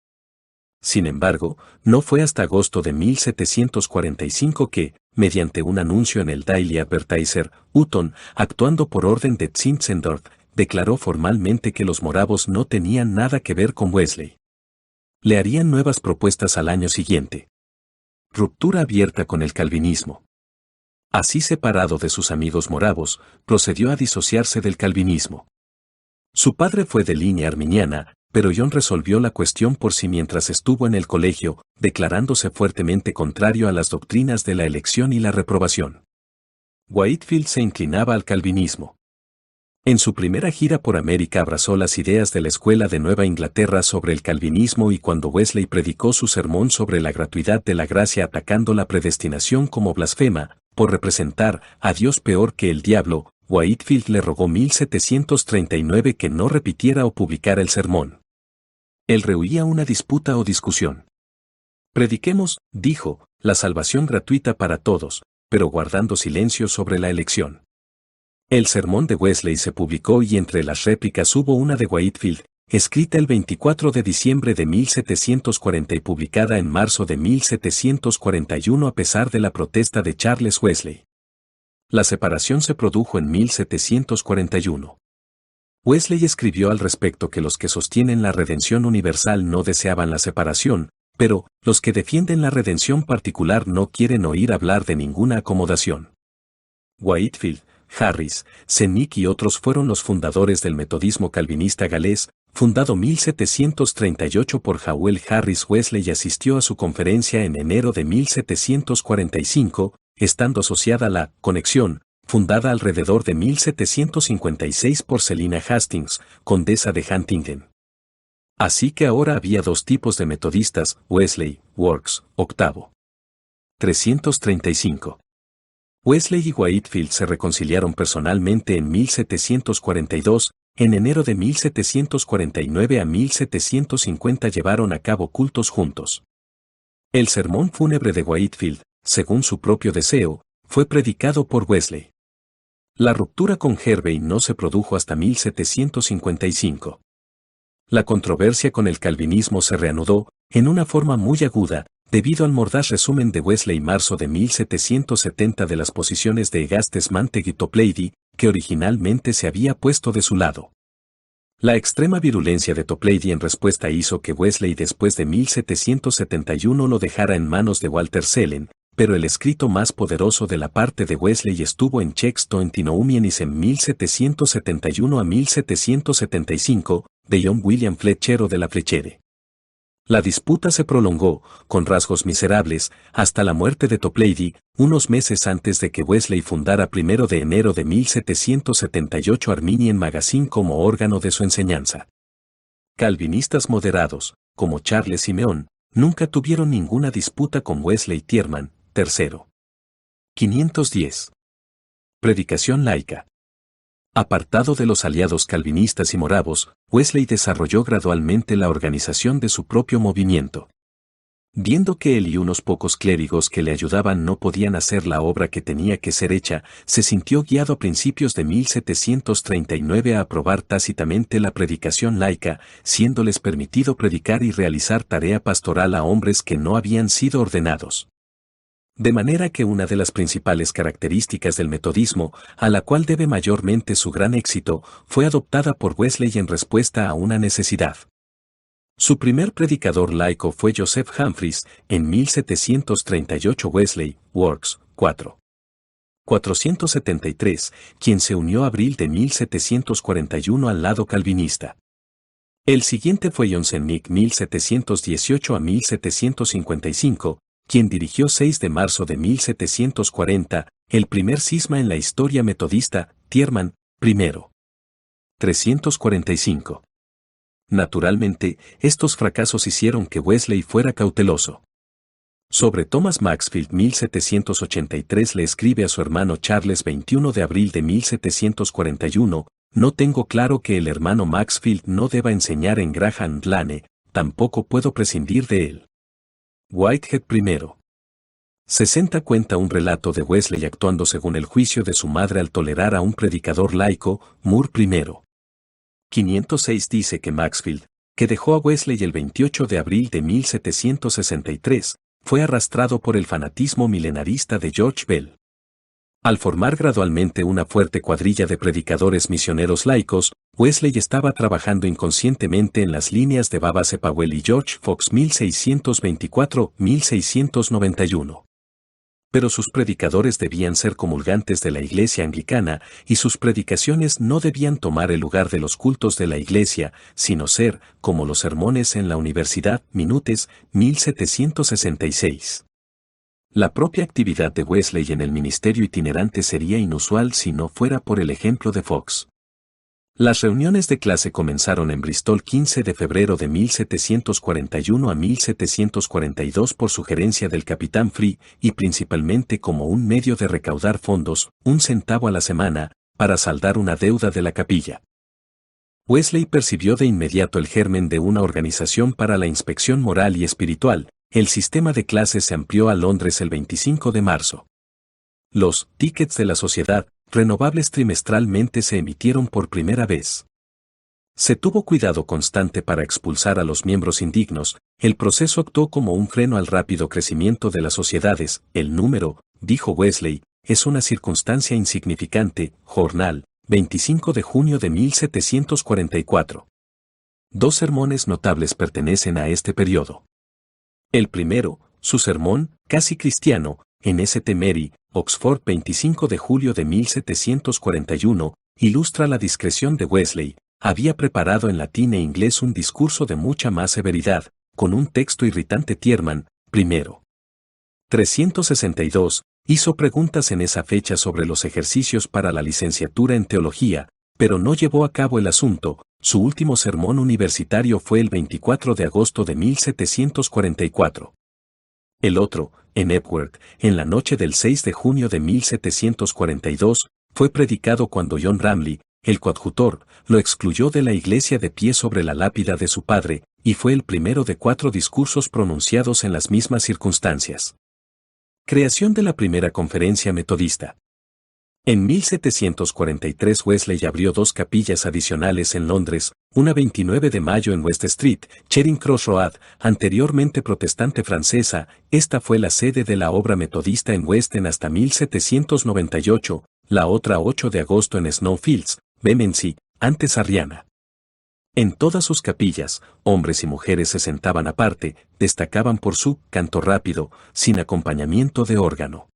Sin embargo, no fue hasta agosto de 1745 que, mediante un anuncio en el Daily Advertiser, Hutton, actuando por orden de Zinzendorf, declaró formalmente que los moravos no tenían nada que ver con Wesley. Le harían nuevas propuestas al año siguiente. Ruptura abierta con el calvinismo. Así separado de sus amigos moravos, procedió a disociarse del calvinismo. Su padre fue de línea arminiana, pero John resolvió la cuestión por sí mientras estuvo en el colegio, declarándose fuertemente contrario a las doctrinas de la elección y la reprobación. Whitefield se inclinaba al calvinismo. En su primera gira por América abrazó las ideas de la Escuela de Nueva Inglaterra sobre el calvinismo y cuando Wesley predicó su sermón sobre la gratuidad de la gracia atacando la predestinación como blasfema, por representar a Dios peor que el diablo, Whitefield le rogó 1739 que no repitiera o publicara el sermón. Él rehuía una disputa o discusión. Prediquemos, dijo, la salvación gratuita para todos, pero guardando silencio sobre la elección. El sermón de Wesley se publicó y entre las réplicas hubo una de Whitefield, escrita el 24 de diciembre de 1740 y publicada en marzo de 1741 a pesar de la protesta de Charles Wesley. La separación se produjo en 1741. Wesley escribió al respecto que los que sostienen la redención universal no deseaban la separación, pero los que defienden la redención particular no quieren oír hablar de ninguna acomodación. Whitefield, Harris, Sennick y otros fueron los fundadores del metodismo calvinista galés, fundado 1738 por Howell Harris. Wesley asistió a su conferencia en enero de 1745, estando asociada a la Conexión, fundada alrededor de 1756 por Selina Hastings, condesa de Huntingdon. Así que ahora había dos tipos de metodistas, Wesley, Works, octavo. 335. Wesley y Whitefield se reconciliaron personalmente en 1742, en enero de 1749 a 1750 llevaron a cabo cultos juntos. El sermón fúnebre de Whitefield, según su propio deseo, fue predicado por Wesley. La ruptura con Hervey no se produjo hasta 1755. La controversia con el calvinismo se reanudó, en una forma muy aguda, debido al mordaz resumen de Wesley marzo de 1770 de las posiciones de Agastes Manteg y Toplady, que originalmente se había puesto de su lado. La extrema virulencia de Toplady en respuesta hizo que Wesley después de 1771 lo dejara en manos de Walter Selen, pero el escrito más poderoso de la parte de Wesley estuvo en Checks to Antinomianis en 1771 a 1775, de John William Fletcher o de la Fletchere. La disputa se prolongó, con rasgos miserables, hasta la muerte de Toplady, unos meses antes de que Wesley fundara 1 de enero de 1778 Arminian Magazine como órgano de su enseñanza. Calvinistas moderados, como Charles Simeón, nunca tuvieron ninguna disputa con Wesley Tierman, III. 510. Predicación laica. Apartado de los aliados calvinistas y moravos, Wesley desarrolló gradualmente la organización de su propio movimiento. Viendo que él y unos pocos clérigos que le ayudaban no podían hacer la obra que tenía que ser hecha, se sintió guiado a principios de 1739 a aprobar tácitamente la predicación laica, siéndoles permitido predicar y realizar tarea pastoral a hombres que no habían sido ordenados. De manera que una de las principales características del metodismo, a la cual debe mayormente su gran éxito, fue adoptada por Wesley en respuesta a una necesidad. Su primer predicador laico fue Joseph Humphreys, en 1738 Wesley, Works, 4. 473, quien se unió abril de 1741 al lado calvinista. El siguiente fue John Sennick 1718 a 1755, quien dirigió 6 de marzo de 1740, el primer cisma en la historia metodista, Tierman, I. 345. Naturalmente, estos fracasos hicieron que Wesley fuera cauteloso. Sobre Thomas Maxfield 1783 le escribe a su hermano Charles 21 de abril de 1741, no tengo claro que el hermano Maxfield no deba enseñar en Graham Lane, tampoco puedo prescindir de él. Whitehead I. 60 cuenta un relato de Wesley actuando según el juicio de su madre al tolerar a un predicador laico, Moore I. 506 dice que Maxfield, que dejó a Wesley el 28 de abril de 1763, fue arrastrado por el fanatismo milenarista de George Bell. Al formar gradualmente una fuerte cuadrilla de predicadores misioneros laicos, Wesley estaba trabajando inconscientemente en las líneas de Baba C. Powell y George Fox 1624-1691. Pero sus predicadores debían ser comulgantes de la Iglesia anglicana y sus predicaciones no debían tomar el lugar de los cultos de la Iglesia, sino ser, como los sermones en la Universidad, Minutes, 1766. La propia actividad de Wesley en el ministerio itinerante sería inusual si no fuera por el ejemplo de Fox. Las reuniones de clase comenzaron en Bristol 15 de febrero de 1741 a 1742 por sugerencia del capitán Free y principalmente como un medio de recaudar fondos, 1 centavo a la semana, para saldar una deuda de la capilla. Wesley percibió de inmediato el germen de una organización para la inspección moral y espiritual. El sistema de clases se amplió a Londres el 25 de marzo. Los tickets de la sociedad, renovables trimestralmente, se emitieron por primera vez. Se tuvo cuidado constante para expulsar a los miembros indignos, el proceso actuó como un freno al rápido crecimiento de las sociedades, el número, dijo Wesley, es una circunstancia insignificante, Jornal, 25 de junio de 1744. Dos sermones notables pertenecen a este periodo. El primero, su sermón, casi cristiano, en St. Mary, Oxford 25 de julio de 1741, ilustra la discreción de Wesley. Había preparado en latín e inglés un discurso de mucha más severidad, con un texto irritante. Tierman, primero. 362, hizo preguntas en esa fecha sobre los ejercicios para la licenciatura en teología, pero no llevó a cabo el asunto. Su último sermón universitario fue el 24 de agosto de 1744. El otro, en Epworth, en la noche del 6 de junio de 1742, fue predicado cuando John Ramley, el coadjutor, lo excluyó de la iglesia de pie sobre la lápida de su padre, y fue el primero de 4 discursos pronunciados en las mismas circunstancias. Creación de la primera conferencia metodista. En 1743 Wesley abrió 2 capillas adicionales en Londres, una 29 de mayo en West Street, Charing Cross Road, anteriormente protestante francesa. Esta fue la sede de la obra metodista en West End hasta 1798, la otra 8 de agosto en Snowfields, Bermondsey, antes arriana. En todas sus capillas, hombres y mujeres se sentaban aparte, destacaban por su canto rápido, sin acompañamiento de órgano.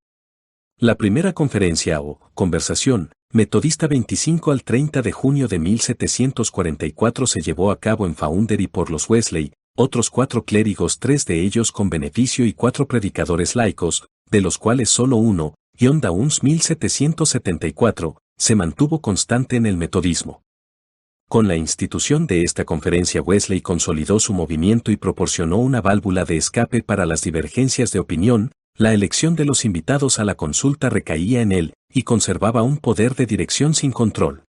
La primera conferencia o conversación metodista 25 al 30 de junio de 1744 se llevó a cabo en Foundry por los Wesley, otros 4 clérigos, 3 de ellos con beneficio y 4 predicadores laicos, de los cuales solo uno, John Downes 1774, se mantuvo constante en el metodismo. Con la institución de esta conferencia Wesley consolidó su movimiento y proporcionó una válvula de escape para las divergencias de opinión. La elección de los invitados a la consulta recaía en él, y conservaba un poder de dirección sin control.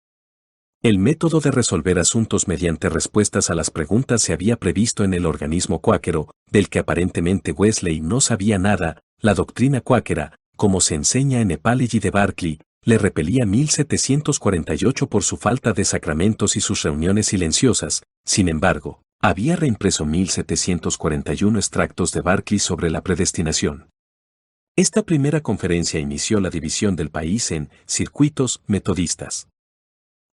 El método de resolver asuntos mediante respuestas a las preguntas se había previsto en el organismo cuáquero, del que aparentemente Wesley no sabía nada. La doctrina cuáquera, como se enseña en Apology de Berkeley, le repelía 1748 por su falta de sacramentos y sus reuniones silenciosas. Sin embargo, había reimpreso 1741 extractos de Berkeley sobre la predestinación. Esta primera conferencia inició la división del país en circuitos metodistas.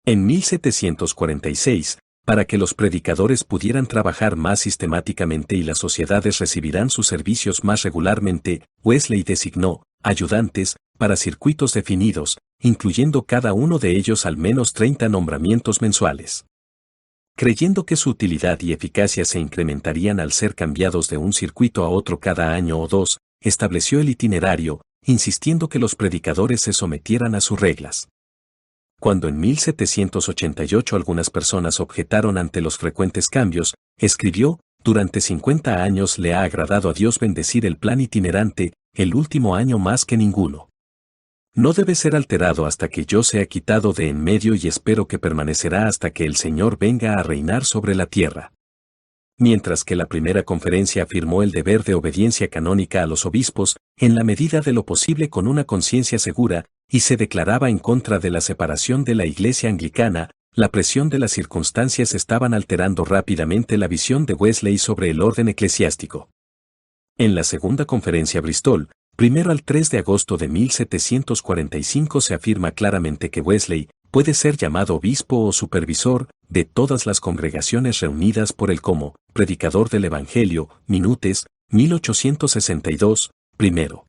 En 1746, para que los predicadores pudieran trabajar más sistemáticamente y las sociedades recibirán sus servicios más regularmente, Wesley designó ayudantes para circuitos definidos, incluyendo cada uno de ellos al menos 30 nombramientos mensuales. Creyendo que su utilidad y eficacia se incrementarían al ser cambiados de un circuito a otro cada año o 2, estableció el itinerario, insistiendo que los predicadores se sometieran a sus reglas. Cuando en 1788 algunas personas objetaron ante los frecuentes cambios, escribió, durante 50 años le ha agradado a Dios bendecir el plan itinerante, el último año más que ninguno. No debe ser alterado hasta que yo sea quitado de en medio y espero que permanecerá hasta que el Señor venga a reinar sobre la tierra. Mientras que la primera conferencia afirmó el deber de obediencia canónica a los obispos, en la medida de lo posible con una conciencia segura, y se declaraba en contra de la separación de la Iglesia anglicana, la presión de las circunstancias estaban alterando rápidamente la visión de Wesley sobre el orden eclesiástico. En la segunda conferencia Bristol, 1 al 3 de agosto de 1745 se afirma claramente que Wesley puede ser llamado obispo o supervisor de todas las congregaciones reunidas por él como predicador del Evangelio, Minutes, 1862, primero.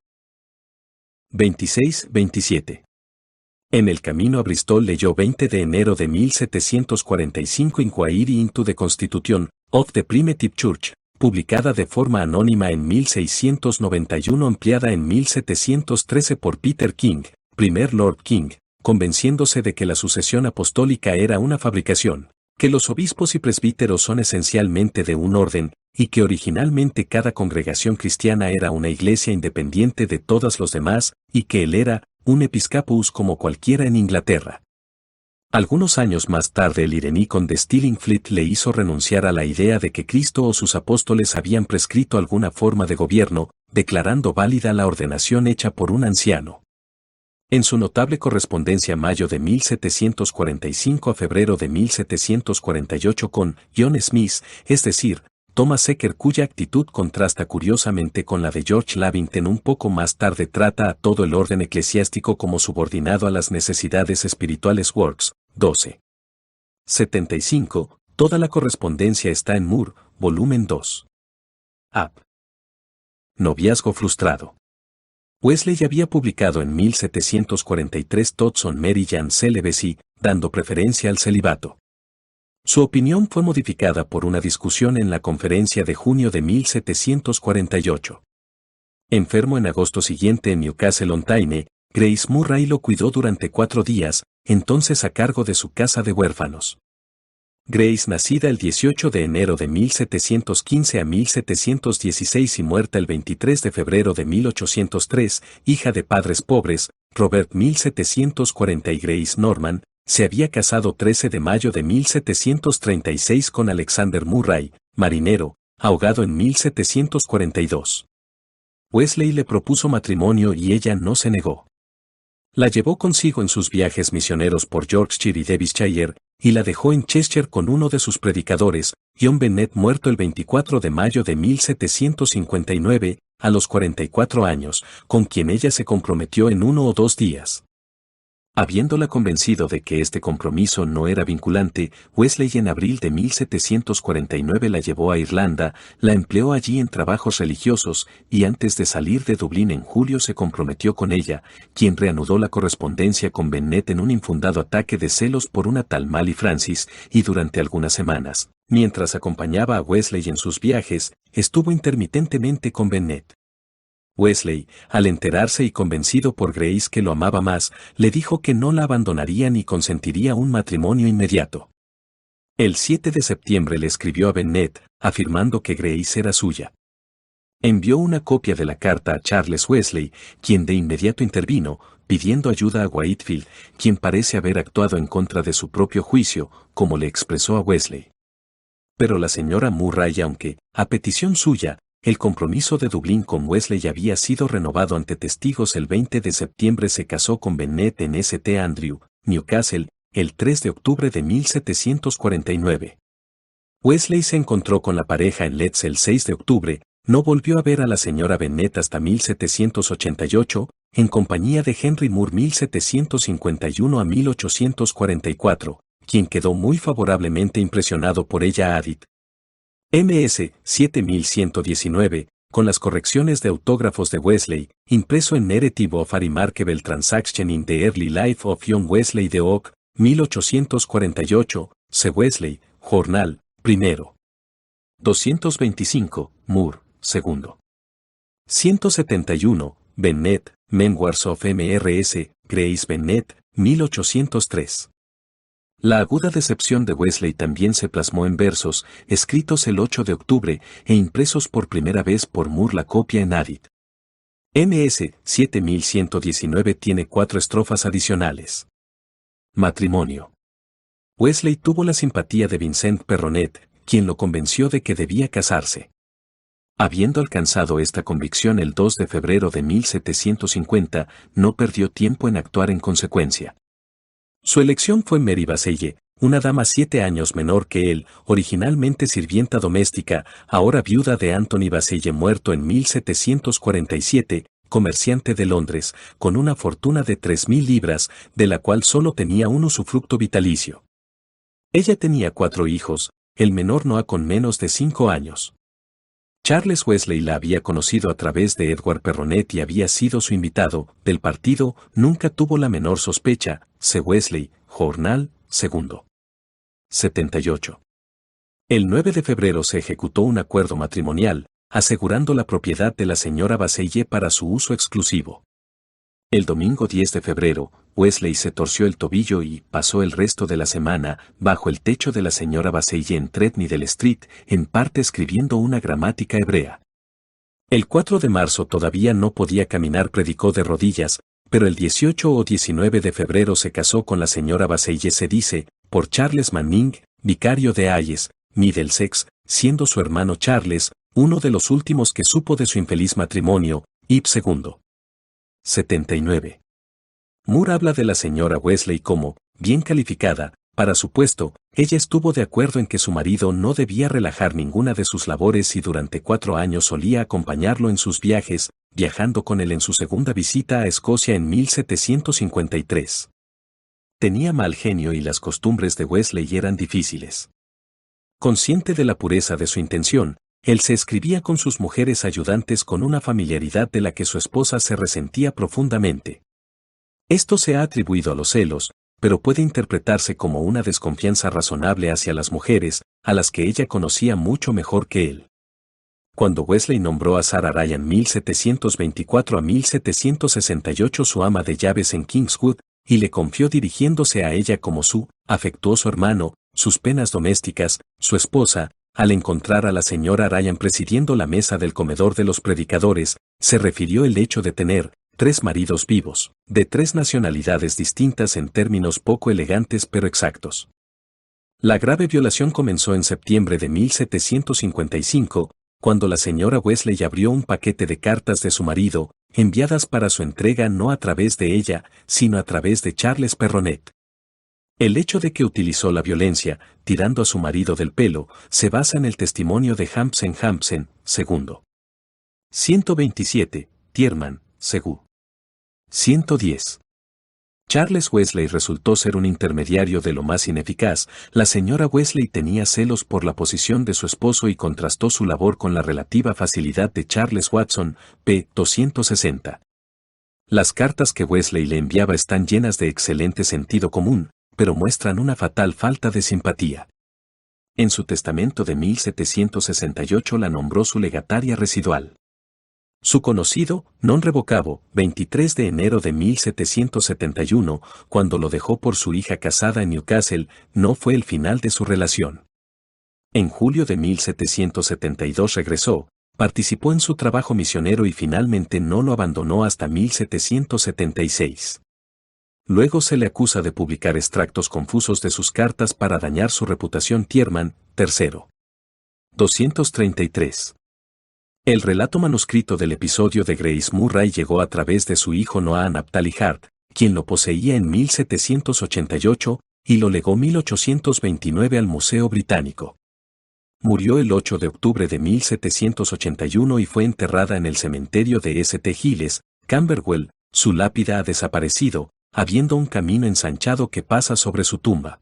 26-27. En el camino a Bristol leyó 20 de enero de 1745 Inquiry into the Constitution of the Primitive Church, publicada de forma anónima en 1691, ampliada en 1713 por Peter King, primer Lord King, convenciéndose de que la sucesión apostólica era una fabricación, que los obispos y presbíteros son esencialmente de un orden, y que originalmente cada congregación cristiana era una iglesia independiente de todas los demás, y que él era un episcopus como cualquiera en Inglaterra. Algunos años más tarde el Irenicon de Stillingfleet le hizo renunciar a la idea de que Cristo o sus apóstoles habían prescrito alguna forma de gobierno, declarando válida la ordenación hecha por un anciano. En su notable correspondencia mayo de 1745 a febrero de 1748 con John Smith, es decir, Thomas Secker, cuya actitud contrasta curiosamente con la de George Lavington un poco más tarde, trata a todo el orden eclesiástico como subordinado a las necesidades espirituales. Works, 12. 75. Toda la correspondencia está en Moore, volumen 2. Ap. Noviazgo frustrado. Wesley había publicado en 1743 Thoughts on Marriage and Celibacy, dando preferencia al celibato. Su opinión fue modificada por una discusión en la conferencia de junio de 1748. Enfermo en agosto siguiente en Newcastle on Tyne, Grace Murray lo cuidó durante 4 días, entonces a cargo de su casa de huérfanos. Grace, nacida el 18 de enero de 1715 a 1716 y muerta el 23 de febrero de 1803, hija de padres pobres, Robert 1740 y Grace Norman, se había casado 13 de mayo de 1736 con Alexander Murray, marinero, ahogado en 1742. Wesley le propuso matrimonio y ella no se negó. La llevó consigo en sus viajes misioneros por Yorkshire y Devonshire, y la dejó en Cheshire con uno de sus predicadores, John Bennett, muerto el 24 de mayo de 1759, a los 44 años, con quien ella se comprometió en 1 o 2 días. Habiéndola convencido de que este compromiso no era vinculante, Wesley en abril de 1749 la llevó a Irlanda, la empleó allí en trabajos religiosos, y antes de salir de Dublín en julio se comprometió con ella, quien reanudó la correspondencia con Bennett en un infundado ataque de celos por una tal Mary Francis, y durante algunas semanas, mientras acompañaba a Wesley en sus viajes, estuvo intermitentemente con Bennett. Wesley, al enterarse y convencido por Grace que lo amaba más, le dijo que no la abandonaría ni consentiría un matrimonio inmediato. El 7 de septiembre le escribió a Bennett, afirmando que Grace era suya. Envió una copia de la carta a Charles Wesley, quien de inmediato intervino, pidiendo ayuda a Whitefield, quien parece haber actuado en contra de su propio juicio, como le expresó a Wesley. Pero la señora Murray, aunque, a petición suya, el compromiso de Dublín con Wesley había sido renovado ante testigos el 20 de septiembre, se casó con Bennett en St. Andrew, Newcastle, el 3 de octubre de 1749. Wesley se encontró con la pareja en Leeds el 6 de octubre, no volvió a ver a la señora Bennett hasta 1788, en compañía de Henry Moore 1751 a 1844, quien quedó muy favorablemente impresionado por ella. Adit. MS 7119, con las correcciones de autógrafos de Wesley, impreso en Narrative of a Remarkable Transaction in the Early Life of John Wesley de Oak, 1848, C. Wesley, Jornal, primero. 225, Moore, segundo. 171, Bennett, Memoirs of Mrs. Grace Bennett, 1803. La aguda decepción de Wesley también se plasmó en versos, escritos el 8 de octubre e impresos por primera vez por Moore. La copia en Adit. MS 7119 tiene 4 estrofas adicionales. Matrimonio. Wesley tuvo la simpatía de Vincent Perronet, quien lo convenció de que debía casarse. Habiendo alcanzado esta convicción el 2 de febrero de 1750, no perdió tiempo en actuar en consecuencia. Su elección fue Mary Basseye, una dama 7 años menor que él, originalmente sirvienta doméstica, ahora viuda de Anthony Basseye muerto en 1747, comerciante de Londres, con una fortuna de 3.000 libras, de la cual solo tenía un usufructo vitalicio. Ella tenía 4 hijos, el menor Noah con menos de 5 años. Charles Wesley la había conocido a través de Edward Perronet y había sido su invitado. Del partido nunca tuvo la menor sospecha. C. Wesley, Journal, 2. 78. El 9 de febrero se ejecutó un acuerdo matrimonial, asegurando la propiedad de la señora Basseye para su uso exclusivo. El domingo 10 de febrero, Wesley se torció el tobillo y pasó el resto de la semana bajo el techo de la señora Basseye en Threadneedle Street, en parte escribiendo una gramática hebrea. El 4 de marzo todavía no podía caminar, predicó de rodillas, pero el 18 o 19 de febrero se casó con la señora Basseye, se dice, por Charles Manning, vicario de Hayes, Middlesex, siendo su hermano Charles, uno de los últimos que supo de su infeliz matrimonio, Ib II. 79. Moore habla de la señora Wesley como, bien calificada, para su puesto. Ella estuvo de acuerdo en que su marido no debía relajar ninguna de sus labores y durante 4 años solía acompañarlo en sus viajes, viajando con él en su segunda visita a Escocia en 1753. Tenía mal genio y las costumbres de Wesley eran difíciles. Consciente de la pureza de su intención, él se escribía con sus mujeres ayudantes con una familiaridad de la que su esposa se resentía profundamente. Esto se ha atribuido a los celos, pero puede interpretarse como una desconfianza razonable hacia las mujeres, a las que ella conocía mucho mejor que él. Cuando Wesley nombró a Sarah Ryan 1724 a 1768 su ama de llaves en Kingswood, y le confió dirigiéndose a ella como su afectuoso hermano, sus penas domésticas, su esposa, al encontrar a la señora Ryan presidiendo la mesa del comedor de los predicadores, se refirió el hecho de tener 3 maridos vivos, de 3 nacionalidades distintas en términos poco elegantes pero exactos. La grave violación comenzó en septiembre de 1755, cuando la señora Wesley abrió un paquete de cartas de su marido, enviadas para su entrega no a través de ella, sino a través de Charles Perronet. El hecho de que utilizó la violencia, tirando a su marido del pelo, se basa en el testimonio de Hampson, 127, Tierman, Segu. 110. Charles Wesley resultó ser un intermediario de lo más ineficaz. La señora Wesley tenía celos por la posición de su esposo y contrastó su labor con la relativa facilidad de Charles Watson, p. 260. Las cartas que Wesley le enviaba están llenas de excelente sentido común, pero muestran una fatal falta de simpatía. En su testamento de 1768 la nombró su legataria residual. Su conocido, non revocabo, 23 de enero de 1771, cuando lo dejó por su hija casada en Newcastle, no fue el final de su relación. En julio de 1772 regresó, participó en su trabajo misionero y finalmente no lo abandonó hasta 1776. Luego se le acusa de publicar extractos confusos de sus cartas para dañar su reputación. Tierman, 3. 233. El relato manuscrito del episodio de Grace Murray llegó a través de su hijo Noah Naphtali Hart, quien lo poseía en 1788, y lo legó 1829 al Museo Británico. Murió el 8 de octubre de 1781 y fue enterrada en el cementerio de St. Giles, Camberwell. Su lápida ha desaparecido, habiendo un camino ensanchado que pasa sobre su tumba.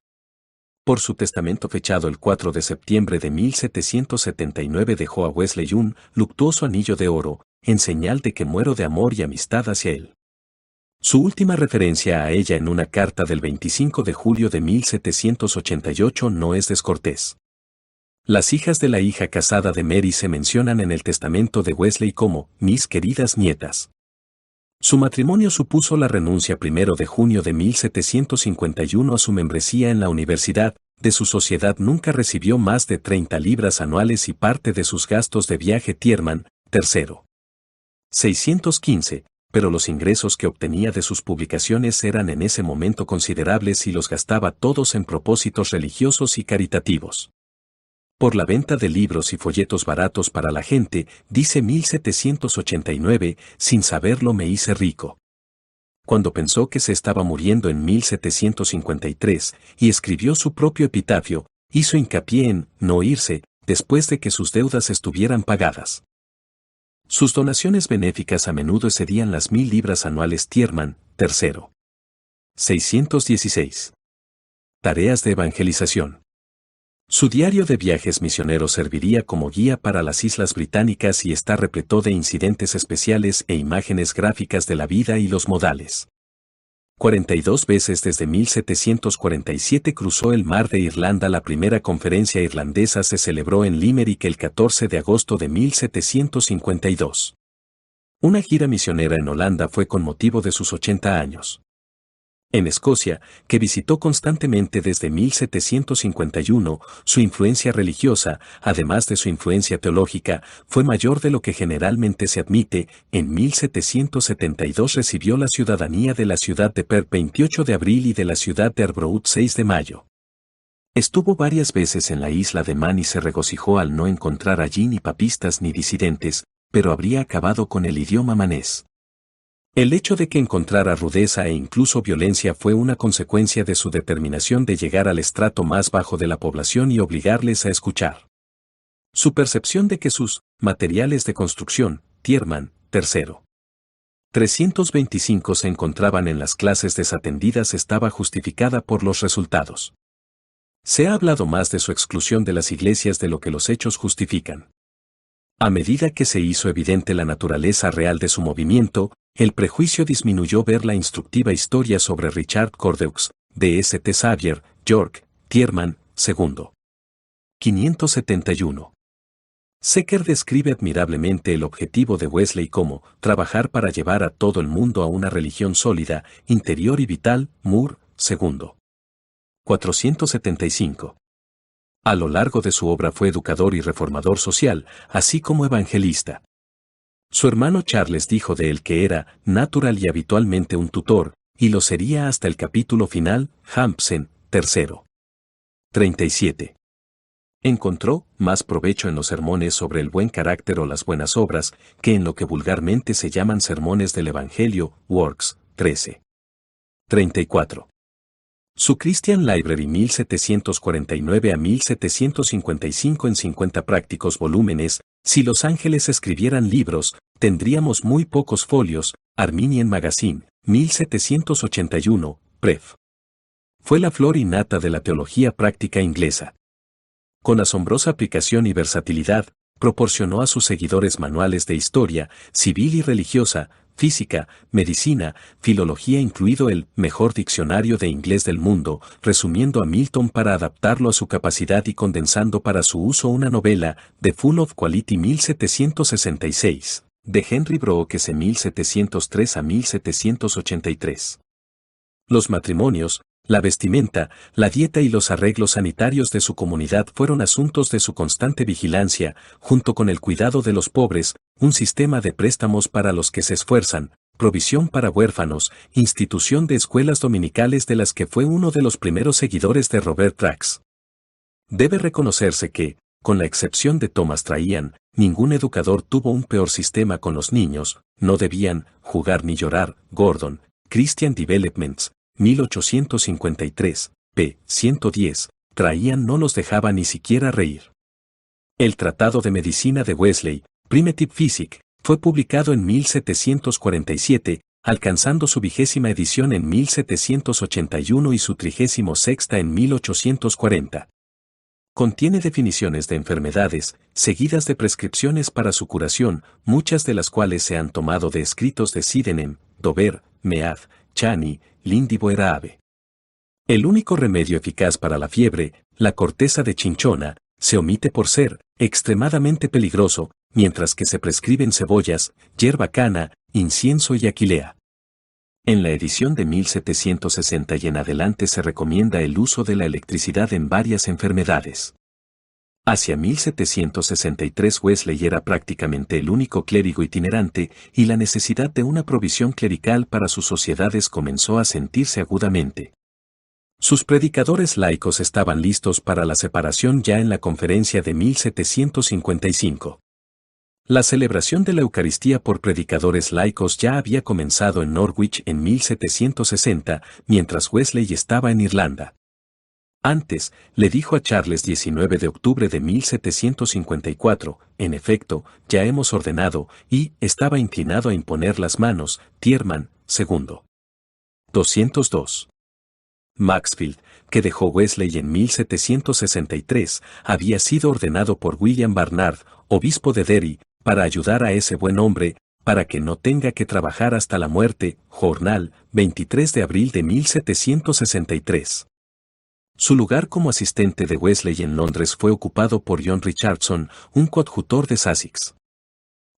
Por su testamento fechado el 4 de septiembre de 1779 dejó a Wesley un luctuoso anillo de oro, en señal de que muero de amor y amistad hacia él. Su última referencia a ella en una carta del 25 de julio de 1788 no es descortés. Las hijas de la hija casada de Mary se mencionan en el testamento de Wesley como mis queridas nietas. Su matrimonio supuso la renuncia 1 de junio de 1751 a su membresía en la universidad. De su sociedad nunca recibió más de 30 libras anuales y parte de sus gastos de viaje Tierman, III. 615, pero los ingresos que obtenía de sus publicaciones eran en ese momento considerables y los gastaba todos en propósitos religiosos y caritativos. Por la venta de libros y folletos baratos para la gente, dice 1789, sin saberlo me hice rico. Cuando pensó que se estaba muriendo en 1753 y escribió su propio epitafio, hizo hincapié en no irse después de que sus deudas estuvieran pagadas. Sus donaciones benéficas a menudo excedían las 1000 libras anuales Tierman, III. 616. Tareas de evangelización. Su diario de viajes misioneros serviría como guía para las Islas Británicas y está repleto de incidentes especiales e imágenes gráficas de la vida y los modales. 42 veces desde 1747 cruzó el mar de Irlanda. La primera conferencia irlandesa se celebró en Limerick el 14 de agosto de 1752. Una gira misionera en Holanda fue con motivo de sus 80 años. En Escocia, que visitó constantemente desde 1751, su influencia religiosa, además de su influencia teológica, fue mayor de lo que generalmente se admite. En 1772 recibió la ciudadanía de la ciudad de Perth 28 de abril y de la ciudad de Arbroath 6 de mayo. Estuvo varias veces en la isla de Man y se regocijó al no encontrar allí ni papistas ni disidentes, pero habría acabado con el idioma manés. El hecho de que encontrara rudeza e incluso violencia fue una consecuencia de su determinación de llegar al estrato más bajo de la población y obligarles a escuchar. Su percepción de que sus materiales de construcción, Tierman, III. 325 se encontraban en las clases desatendidas estaba justificada por los resultados. Se ha hablado más de su exclusión de las iglesias de lo que los hechos justifican. A medida que se hizo evidente la naturaleza real de su movimiento, el prejuicio disminuyó. Ver la instructiva historia sobre Richard Cordeux, de St. Xavier, York, Tierman, II. 571. Secker describe admirablemente el objetivo de Wesley como trabajar para llevar a todo el mundo a una religión sólida, interior y vital. Moore, II. 475. A lo largo de su obra fue educador y reformador social, así como evangelista. Su hermano Charles dijo de él que era natural y habitualmente un tutor, y lo sería hasta el capítulo final. Hampson, III. 37. Encontró más provecho en los sermones sobre el buen carácter o las buenas obras, que en lo que vulgarmente se llaman sermones del Evangelio, Works, 13. 34. Su Christian Library 1749 a 1755 en 50 prácticos volúmenes. Si los ángeles escribieran libros, tendríamos muy pocos folios. Arminian Magazine, 1781, Pref. Fue la flor innata de la teología práctica inglesa. Con asombrosa aplicación y versatilidad, proporcionó a sus seguidores manuales de historia, civil y religiosa, física, medicina, filología, incluido el mejor diccionario de inglés del mundo, resumiendo a Milton para adaptarlo a su capacidad y condensando para su uso una novela, The Full of Quality 1766, de Henry Brooks 1703 a 1783. Los matrimonios, la vestimenta, la dieta y los arreglos sanitarios de su comunidad fueron asuntos de su constante vigilancia, junto con el cuidado de los pobres, un sistema de préstamos para los que se esfuerzan, provisión para huérfanos, institución de escuelas dominicales de las que fue uno de los primeros seguidores de Robert Trax. Debe reconocerse que, con la excepción de Thomas Traian, ningún educador tuvo un peor sistema con los niños. No debían jugar ni llorar. Gordon, Christian Developments, 1853, p. 110, Traian no los dejaba ni siquiera reír. El Tratado de Medicina de Wesley, Primitive Physic, fue publicado en 1747, alcanzando su 20ª edición en 1781 y su 36ª en 1840. Contiene definiciones de enfermedades, seguidas de prescripciones para su curación, muchas de las cuales se han tomado de escritos de Sydenham, Dover, Mead, Chaney, Lindy-Boerhaave. El único remedio eficaz para la fiebre, la corteza de chinchona, se omite por ser extremadamente peligroso, mientras que se prescriben cebollas, hierba cana, incienso y aquilea. En la edición de 1760 y en adelante se recomienda el uso de la electricidad en varias enfermedades. Hacia 1763 Wesley era prácticamente el único clérigo itinerante y la necesidad de una provisión clerical para sus sociedades comenzó a sentirse agudamente. Sus predicadores laicos estaban listos para la separación ya en la conferencia de 1755. La celebración de la Eucaristía por predicadores laicos ya había comenzado en Norwich en 1760, mientras Wesley estaba en Irlanda. Antes, le dijo a Charles 19 de octubre de 1754, en efecto, ya hemos ordenado, y estaba inclinado a imponer las manos, Tierman, II. 202. Maxfield, que dejó Wesley en 1763, había sido ordenado por William Barnard, obispo de Derry, para ayudar a ese buen hombre, para que no tenga que trabajar hasta la muerte. Jornal, 23 de abril de 1763. Su lugar como asistente de Wesley en Londres fue ocupado por John Richardson, un coadjutor de Sussex.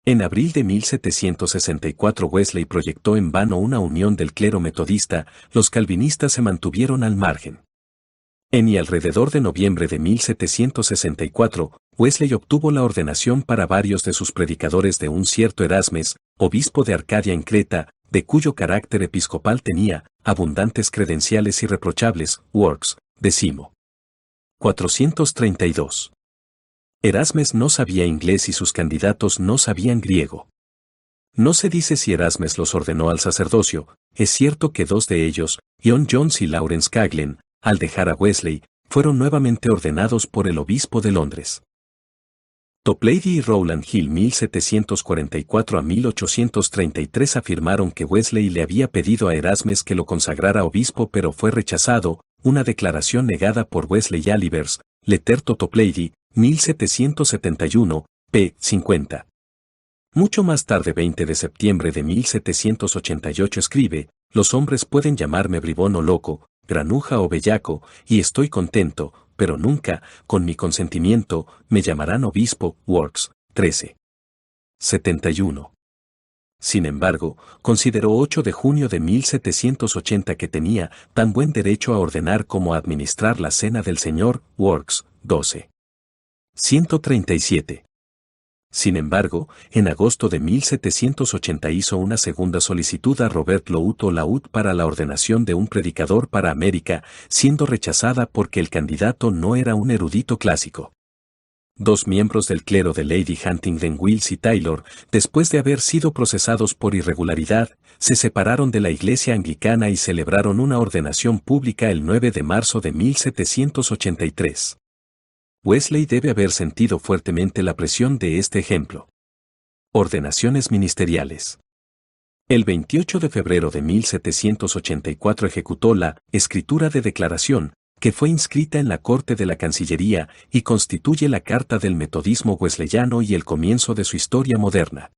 En abril de 1764 Wesley proyectó en vano una unión del clero metodista, los calvinistas se mantuvieron al margen. En y alrededor de noviembre de 1764, Wesley obtuvo la ordenación para varios de sus predicadores de un cierto Erasmes, obispo de Arcadia en Creta, de cuyo carácter episcopal tenía abundantes credenciales irreprochables. Works, 432. Erasmes no sabía inglés y sus candidatos no sabían griego. No se dice si Erasmes los ordenó al sacerdocio, es cierto que dos de ellos, John Jones y Lawrence Caglen, al dejar a Wesley, fueron nuevamente ordenados por el obispo de Londres. Toplady y Rowland Hill 1744 a 1833 afirmaron que Wesley le había pedido a Erasmes que lo consagrara obispo pero fue rechazado, una declaración negada por Wesley Alivers, Letter to Toplady, 1771, p. 50. Mucho más tarde 20 de septiembre de 1788 escribe, los hombres pueden llamarme bribón o loco, granuja o bellaco, y estoy contento, pero nunca, con mi consentimiento, me llamarán obispo. Works, 13. 71. Sin embargo, consideró 8 de junio de 1780 que tenía tan buen derecho a ordenar como a administrar la cena del Señor. Works, 12. 137. Sin embargo, en agosto de 1780 hizo una segunda solicitud a Robert Loud o Laud para la ordenación de un predicador para América, siendo rechazada porque el candidato no era un erudito clásico. Dos miembros del clero de Lady Huntingdon Wills y Taylor, después de haber sido procesados por irregularidad, se separaron de la iglesia anglicana y celebraron una ordenación pública el 9 de marzo de 1783. Wesley debe haber sentido fuertemente la presión de este ejemplo. Ordenaciones ministeriales. El 28 de febrero de 1784 ejecutó la escritura de declaración, que fue inscrita en la Corte de la Cancillería y constituye la Carta del Metodismo Wesleyano y el comienzo de su historia moderna.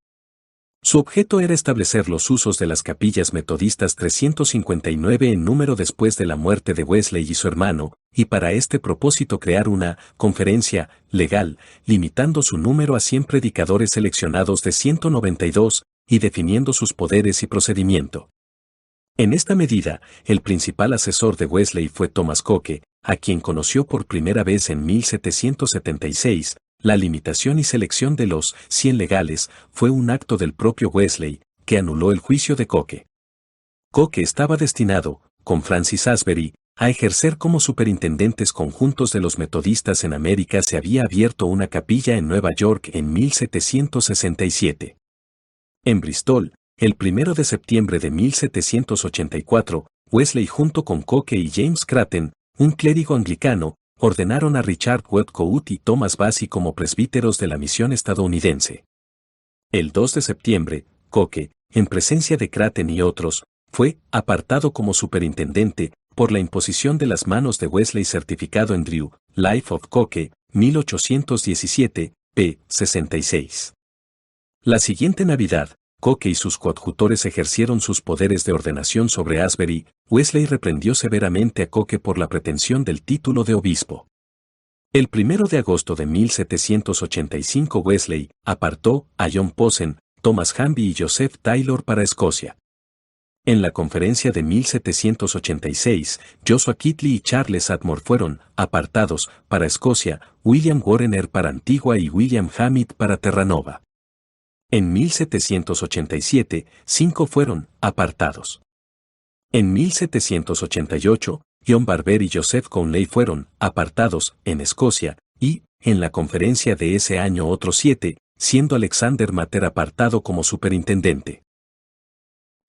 Su objeto era establecer los usos de las capillas metodistas 359 en número después de la muerte de Wesley y su hermano, y para este propósito crear una conferencia legal, limitando su número a 100 predicadores seleccionados de 192, y definiendo sus poderes y procedimiento. En esta medida, el principal asesor de Wesley fue Thomas Coke, a quien conoció por primera vez en 1776. La limitación y selección de los 100 legales fue un acto del propio Wesley, que anuló el juicio de Coke. Coke estaba destinado, con Francis Asbury, a ejercer como superintendentes conjuntos de los metodistas en América. Se había abierto una capilla en Nueva York en 1767. En Bristol, el 1 de septiembre de 1784, Wesley junto con Coke y James Craten, un clérigo anglicano, ordenaron a Richard Westcott y Thomas Bassey como presbíteros de la misión estadounidense. El 2 de septiembre, Coke, en presencia de Craten y otros, fue apartado como superintendente por la imposición de las manos de Wesley certificado en Drew, Life of Coke, 1817, p. 66. La siguiente Navidad, Coke y sus coadjutores ejercieron sus poderes de ordenación sobre Asbury. Wesley reprendió severamente a Coke por la pretensión del título de obispo. El 1 de agosto de 1785 Wesley apartó a John Posen, Thomas Hanby y Joseph Taylor para Escocia. En la conferencia de 1786, Joshua Kitley y Charles Atmore fueron apartados para Escocia, William Warrener para Antigua y William Hamid para Terranova. En 1787, 5 fueron apartados. En 1788, John Barber y Joseph Conley fueron apartados en Escocia, y, en la conferencia de ese año otros 7, siendo Alexander Mater apartado como superintendente.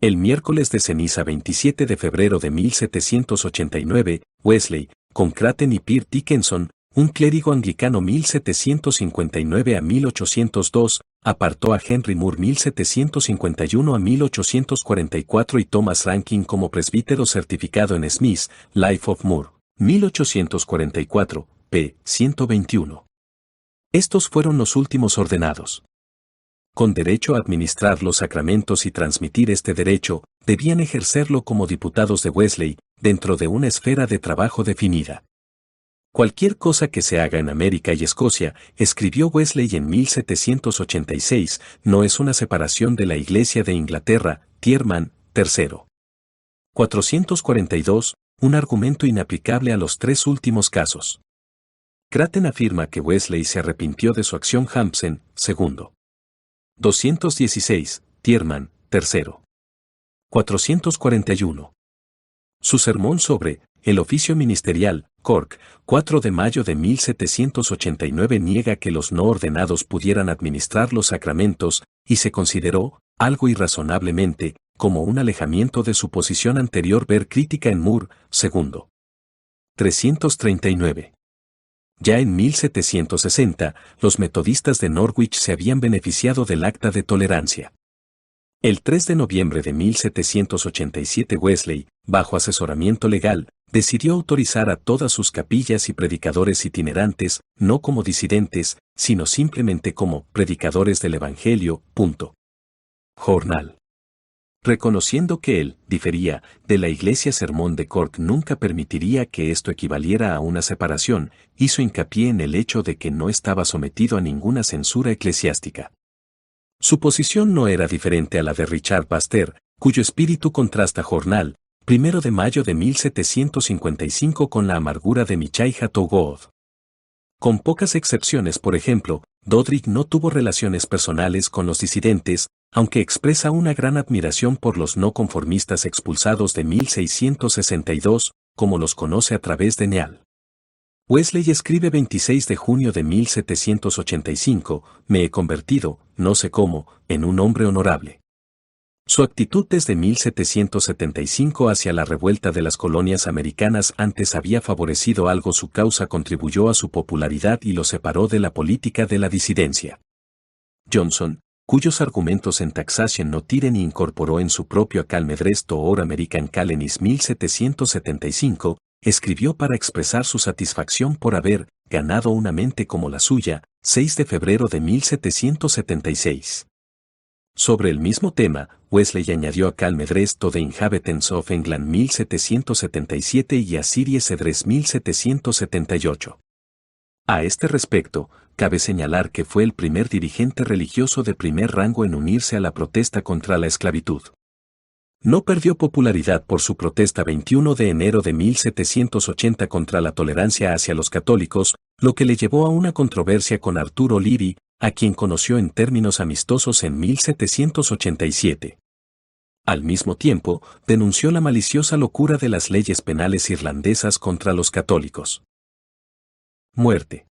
El miércoles de ceniza 27 de febrero de 1789, Wesley, con Craten y Peter Dickinson, un clérigo anglicano 1759 a 1802, apartó a Henry Moore 1751 a 1844 y Thomas Rankin como presbítero certificado en Smith's Life of Moore, 1844, p. 121. Estos fueron los últimos ordenados. Con derecho a administrar los sacramentos y transmitir este derecho, debían ejercerlo como diputados de Wesley, dentro de una esfera de trabajo definida. Cualquier cosa que se haga en América y Escocia, escribió Wesley en 1786, no es una separación de la Iglesia de Inglaterra, Tierman, III. 442, un argumento inaplicable a los 3 últimos casos. Craten afirma que Wesley se arrepintió de su acción Hampson, II. 216, Tierman, III. 441. Su sermón sobre el oficio ministerial, Cork, 4 de mayo de 1789 niega que los no ordenados pudieran administrar los sacramentos, y se consideró, algo irrazonablemente, como un alejamiento de su posición anterior ver crítica en Moore, II. 339. Ya en 1760, los metodistas de Norwich se habían beneficiado del acta de tolerancia. El 3 de noviembre de 1787 Wesley, bajo asesoramiento legal, decidió autorizar a todas sus capillas y predicadores itinerantes, no como disidentes, sino simplemente como predicadores del Evangelio. Jornal. Reconociendo que él difería de la Iglesia Sermón de Cork nunca permitiría que esto equivaliera a una separación, hizo hincapié en el hecho de que no estaba sometido a ninguna censura eclesiástica. Su posición no era diferente a la de Richard Pasteur, cuyo espíritu contrasta Jornal, 1 de mayo de 1755 con la amargura de Michai Hatogod. Con pocas excepciones, por ejemplo, Doddridge no tuvo relaciones personales con los disidentes, aunque expresa una gran admiración por los no conformistas expulsados de 1662, como los conoce a través de Neal. Wesley escribe 26 de junio de 1785, me he convertido, no sé cómo, en un hombre honorable. Su actitud desde 1775 hacia la revuelta de las colonias americanas antes había favorecido algo su causa contribuyó a su popularidad y lo separó de la política de la disidencia. Johnson, cuyos argumentos en Taxation no tiren y incorporó en su propio Calmedresto or American Calenis 1775, escribió para expresar su satisfacción por haber ganado una mente como la suya, 6 de febrero de 1776. Sobre el mismo tema, Wesley añadió a Calmedresto de Inhabitants of England 1777 y a Series Edres 1778. A este respecto, cabe señalar que fue el primer dirigente religioso de primer rango en unirse a la protesta contra la esclavitud. No perdió popularidad por su protesta 21 de enero de 1780 contra la tolerancia hacia los católicos, lo que le llevó a una controversia con Arthur O'Leary, a quien conoció en términos amistosos en 1787. Al mismo tiempo, denunció la maliciosa locura de las leyes penales irlandesas contra los católicos. Muerte.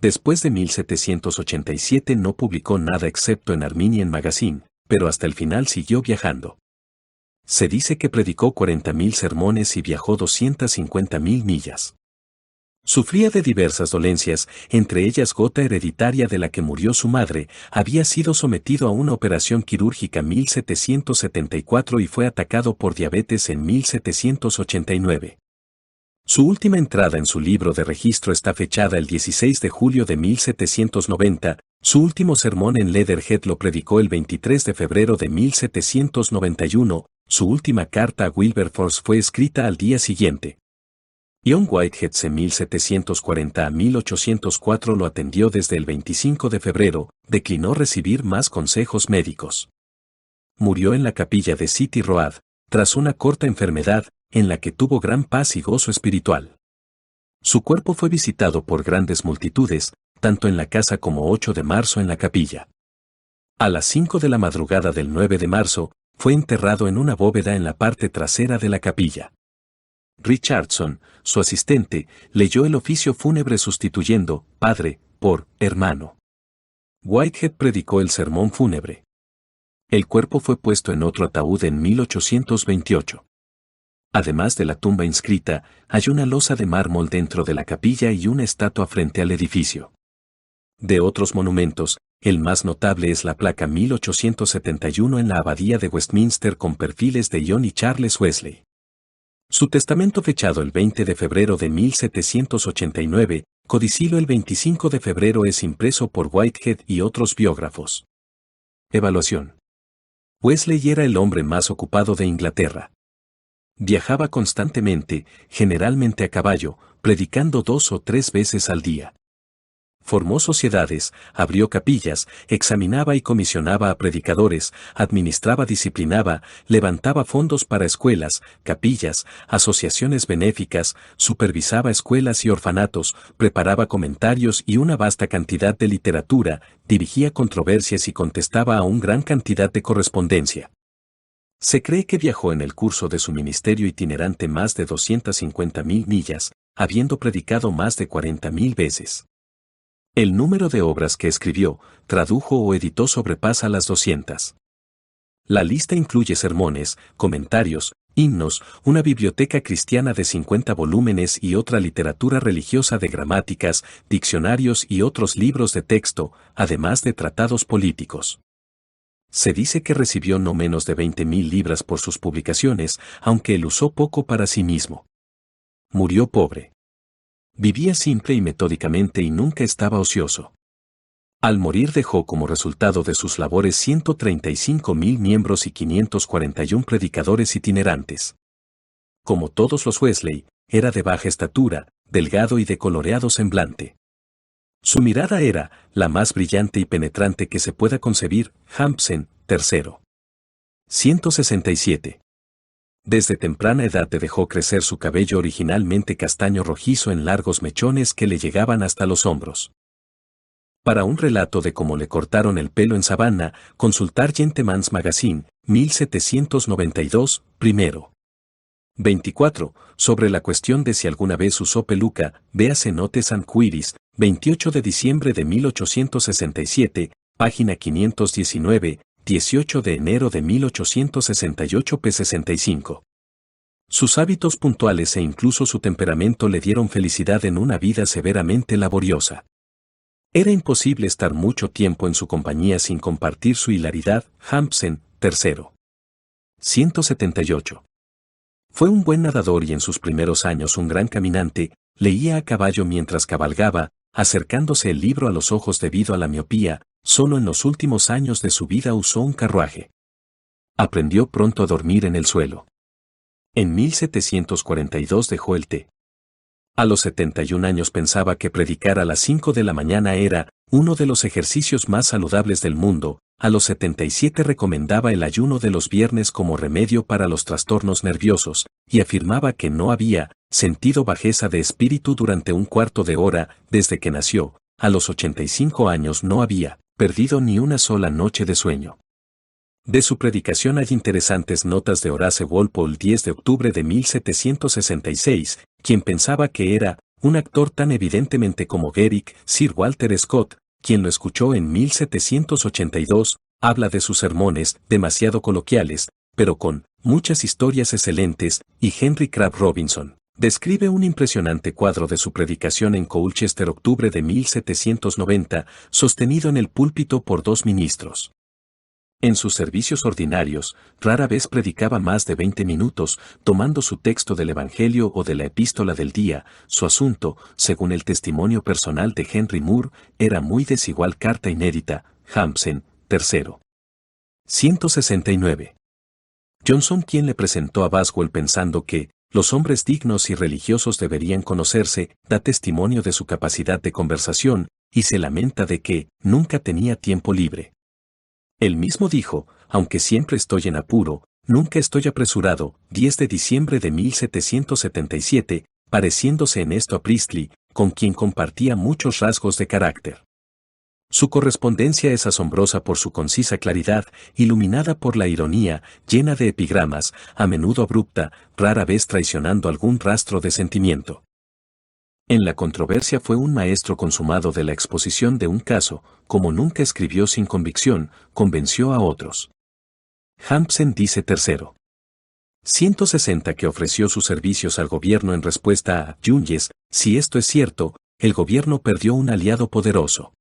Después de 1787 no publicó nada excepto en Arminian Magazine, pero hasta el final siguió viajando. Se dice que predicó 40.000 sermones y viajó 250.000 millas. Sufría de diversas dolencias, entre ellas gota hereditaria de la que murió su madre, había sido sometido a una operación quirúrgica en 1774 y fue atacado por diabetes en 1789. Su última entrada en su libro de registro está fechada el 16 de julio de 1790, su último sermón en Leatherhead lo predicó el 23 de febrero de 1791, su última carta a Wilberforce fue escrita al día siguiente. John Whitehead c. 1740 a 1804 lo atendió desde el 25 de febrero, declinó recibir más consejos médicos. Murió en la capilla de City Road, tras una corta enfermedad, en la que tuvo gran paz y gozo espiritual. Su cuerpo fue visitado por grandes multitudes, tanto en la casa como 8 de marzo en la capilla. A las 5 de la madrugada del 9 de marzo, fue enterrado en una bóveda en la parte trasera de la capilla. Richardson, su asistente, leyó el oficio fúnebre sustituyendo padre por hermano. Whitehead predicó el sermón fúnebre. El cuerpo fue puesto en otro ataúd en 1828. Además de la tumba inscrita, hay una losa de mármol dentro de la capilla y una estatua frente al edificio. De otros monumentos, el más notable es la placa 1871 en la abadía de Westminster con perfiles de John y Charles Wesley. Su testamento fechado el 20 de febrero de 1789, codicilo el 25 de febrero es impreso por Whitehead y otros biógrafos. Evaluación. Wesley era el hombre más ocupado de Inglaterra. Viajaba constantemente, generalmente a caballo, predicando 2 o 3 veces al día. Formó sociedades, abrió capillas, examinaba y comisionaba a predicadores, administraba, disciplinaba, levantaba fondos para escuelas, capillas, asociaciones benéficas, supervisaba escuelas y orfanatos, preparaba comentarios y una vasta cantidad de literatura, dirigía controversias y contestaba a una gran cantidad de correspondencia. Se cree que viajó en el curso de su ministerio itinerante más de 250.000 millas, habiendo predicado más de 40.000 veces. El número de obras que escribió, tradujo o editó sobrepasa las 200. La lista incluye sermones, comentarios, himnos, una biblioteca cristiana de 50 volúmenes y otra literatura religiosa de gramáticas, diccionarios y otros libros de texto, además de tratados políticos. Se dice que recibió no menos de 20.000 libras por sus publicaciones, aunque él usó poco para sí mismo. Murió pobre. Vivía simple y metódicamente y nunca estaba ocioso. Al morir dejó como resultado de sus labores 135.000 miembros y 541 predicadores itinerantes. Como todos los Wesley, era de baja estatura, delgado y de coloreado semblante. Su mirada era la más brillante y penetrante que se pueda concebir. Hampson, III. 167. Desde temprana edad dejó crecer su cabello originalmente castaño rojizo en largos mechones que le llegaban hasta los hombros. Para un relato de cómo le cortaron el pelo en Savannah, consultar Gentleman's Magazine, 1792, primero. 24. Sobre la cuestión de si alguna vez usó peluca, véase Notes and Queries, 28 de diciembre de 1867, página 519, 18 de enero de 1868 p. 65. Sus hábitos puntuales e incluso su temperamento le dieron felicidad en una vida severamente laboriosa. Era imposible estar mucho tiempo en su compañía sin compartir su hilaridad. Hampson, III. 178. Fue un buen nadador y en sus primeros años un gran caminante, leía a caballo mientras cabalgaba, acercándose el libro a los ojos debido a la miopía. Solo en los últimos años de su vida usó un carruaje. Aprendió pronto a dormir en el suelo. En 1742 dejó el té. A los 71 años pensaba que predicar a las 5 de la mañana era uno de los ejercicios más saludables del mundo. A los 77 recomendaba el ayuno de los viernes como remedio para los trastornos nerviosos, y afirmaba que no había sentido bajeza de espíritu durante un cuarto de hora desde que nació. A los 85 años no había perdido ni una sola noche de sueño. De su predicación hay interesantes notas de Horace Walpole 10 de octubre de 1766, quien pensaba que era un actor tan evidentemente como Garrick. Sir Walter Scott, quien lo escuchó en 1782, habla de sus sermones, demasiado coloquiales, pero con muchas historias excelentes, y Henry Crabb Robinson describe un impresionante cuadro de su predicación en Colchester octubre de 1790, sostenido en el púlpito por 2 ministros. En sus servicios ordinarios, rara vez predicaba más de 20 minutos, tomando su texto del Evangelio o de la epístola del día. Su asunto, según el testimonio personal de Henry Moore, era muy desigual. Carta inédita, Hampson, III. 169. Johnson, quien le presentó a Boswell pensando que los hombres dignos y religiosos deberían conocerse, da testimonio de su capacidad de conversación, y se lamenta de que nunca tenía tiempo libre. Él mismo dijo, aunque siempre estoy en apuro, nunca estoy apresurado, 10 de diciembre de 1777, pareciéndose en esto a Priestley, con quien compartía muchos rasgos de carácter. Su correspondencia es asombrosa por su concisa claridad, iluminada por la ironía, llena de epigramas, a menudo abrupta, rara vez traicionando algún rastro de sentimiento. En la controversia fue un maestro consumado de la exposición de un caso, como nunca escribió sin convicción, convenció a otros. Hampson dice tercero. 160 que ofreció sus servicios al gobierno en respuesta a Yunges, si esto es cierto, el gobierno perdió un aliado poderoso.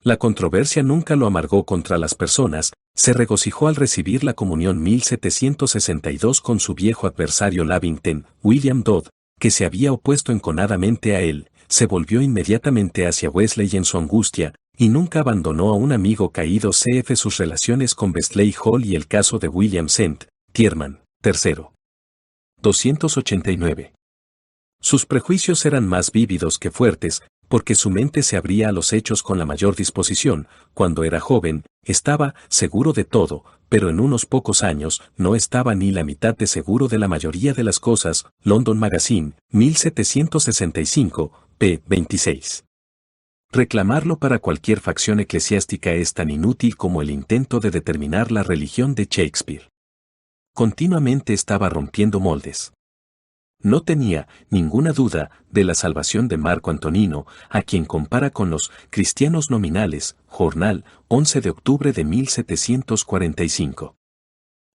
La controversia nunca lo amargó contra las personas, se regocijó al recibir la comunión 1762 con su viejo adversario Lavington, William Dodd, que se había opuesto enconadamente a él, se volvió inmediatamente hacia Wesley en su angustia, y nunca abandonó a un amigo caído. Cf. sus relaciones con Wesley Hall y el caso de William St. Tierman, III. 289. Sus prejuicios eran más vívidos que fuertes, porque su mente se abría a los hechos con la mayor disposición. Cuando era joven, estaba seguro de todo, pero en unos pocos años no estaba ni la mitad de seguro de la mayoría de las cosas. London Magazine, 1765, p. 26. Reclamarlo para cualquier facción eclesiástica es tan inútil como el intento de determinar la religión de Shakespeare. Continuamente estaba rompiendo moldes. No tenía ninguna duda de la salvación de Marco Antonino, a quien compara con los cristianos nominales, Jornal, 11 de octubre de 1745.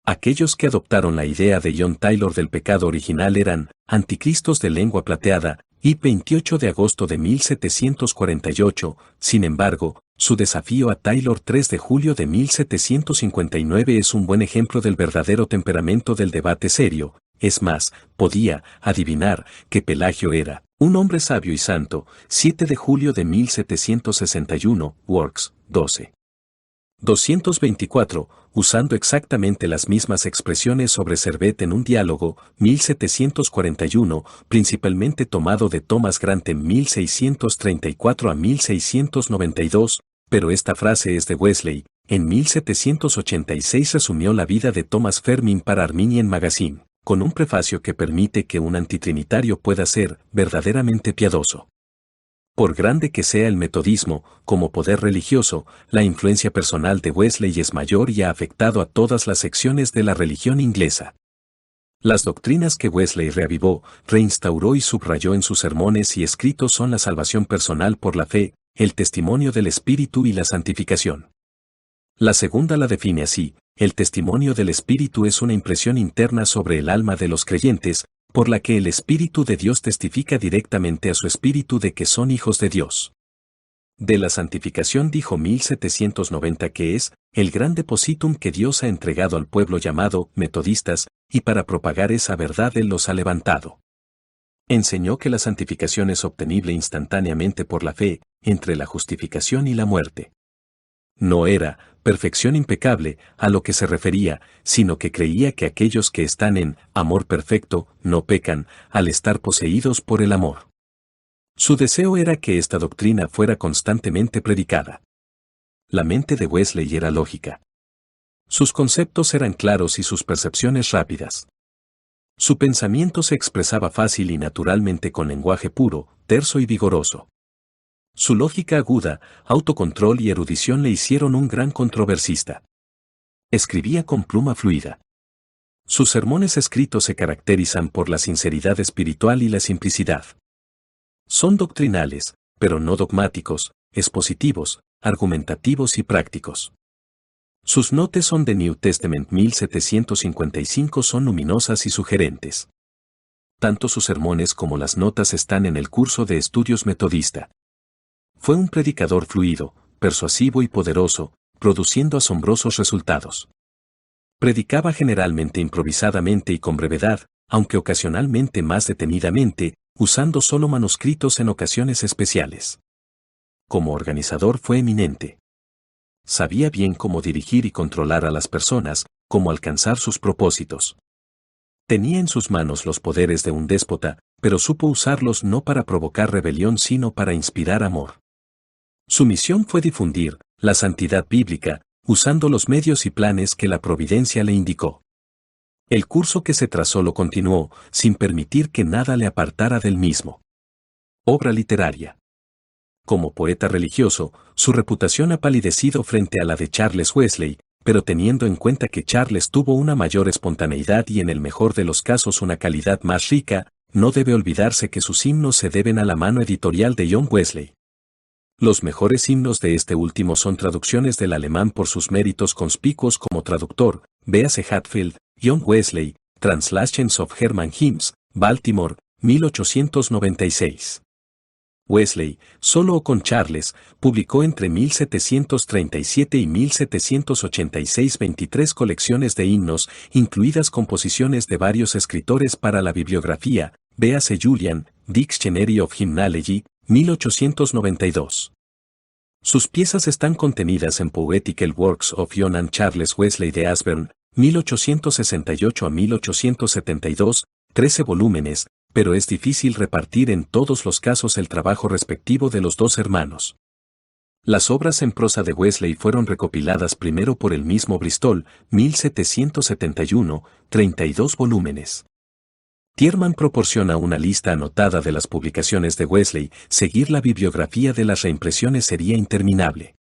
Aquellos que adoptaron la idea de John Taylor del pecado original eran anticristos de lengua plateada, y 28 de agosto de 1748, sin embargo, su desafío a Taylor 3 de julio de 1759 es un buen ejemplo del verdadero temperamento del debate serio. Es más, podía adivinar que Pelagio era un hombre sabio y santo. 7 de julio de 1761, Works, 12. 224, usando exactamente las mismas expresiones sobre Servet en un diálogo, 1741, principalmente tomado de Thomas Grant en 1634 a 1692, pero esta frase es de Wesley. En 1786 resumió la vida de Thomas Fermin para Arminian Magazine, con un prefacio que permite que un antitrinitario pueda ser verdaderamente piadoso. Por grande que sea el metodismo, como poder religioso, la influencia personal de Wesley es mayor y ha afectado a todas las secciones de la religión inglesa. Las doctrinas que Wesley reavivó, reinstauró y subrayó en sus sermones y escritos son la salvación personal por la fe, el testimonio del Espíritu y la santificación. La segunda la define así: el testimonio del Espíritu es una impresión interna sobre el alma de los creyentes, por la que el Espíritu de Dios testifica directamente a su espíritu de que son hijos de Dios. De la santificación dijo 1790 que es el gran depositum que Dios ha entregado al pueblo llamado metodistas, y para propagar esa verdad Él los ha levantado. Enseñó que la santificación es obtenible instantáneamente por la fe, entre la justificación y la muerte. No era perfección impecable a lo que se refería, sino que creía que aquellos que están en amor perfecto no pecan al estar poseídos por el amor. Su deseo era que esta doctrina fuera constantemente predicada. La mente de Wesley era lógica. Sus conceptos eran claros y sus percepciones rápidas. Su pensamiento se expresaba fácil y naturalmente con lenguaje puro, terso y vigoroso. Su lógica aguda, autocontrol y erudición le hicieron un gran controversista. Escribía con pluma fluida. Sus sermones escritos se caracterizan por la sinceridad espiritual y la simplicidad. Son doctrinales, pero no dogmáticos, expositivos, argumentativos y prácticos. Sus notes on the New Testament 1755 son luminosas y sugerentes. Tanto sus sermones como las notas están en el curso de estudios metodista. Fue un predicador fluido, persuasivo y poderoso, produciendo asombrosos resultados. Predicaba generalmente improvisadamente y con brevedad, aunque ocasionalmente más detenidamente, usando solo manuscritos en ocasiones especiales. Como organizador fue eminente. Sabía bien cómo dirigir y controlar a las personas, cómo alcanzar sus propósitos. Tenía en sus manos los poderes de un déspota, pero supo usarlos no para provocar rebelión sino para inspirar amor. Su misión fue difundir la santidad bíblica, usando los medios y planes que la providencia le indicó. El curso que se trazó lo continuó, sin permitir que nada le apartara del mismo. Obra literaria. Como poeta religioso, su reputación ha palidecido frente a la de Charles Wesley, pero teniendo en cuenta que Charles tuvo una mayor espontaneidad y en el mejor de los casos una calidad más rica, no debe olvidarse que sus himnos se deben a la mano editorial de John Wesley. Los mejores himnos de este último son traducciones del alemán por sus méritos conspicuos como traductor, véase Hatfield, John Wesley, Translations of German Hymns, Baltimore, 1896. Wesley, solo o con Charles, publicó entre 1737 y 1786 23 colecciones de himnos, incluidas composiciones de varios escritores para la bibliografía, véase Julian, Dictionary of Hymnalogy, 1892. Sus piezas están contenidas en Poetical Works of John and Charles Wesley de Ashburn, 1868 a 1872, 13 volúmenes, pero es difícil repartir en todos los casos el trabajo respectivo de los dos hermanos. Las obras en prosa de Wesley fueron recopiladas primero por el mismo Bristol, 1771, 32 volúmenes. Tierman proporciona una lista anotada de las publicaciones de Wesley, seguir la bibliografía de las reimpresiones sería interminable.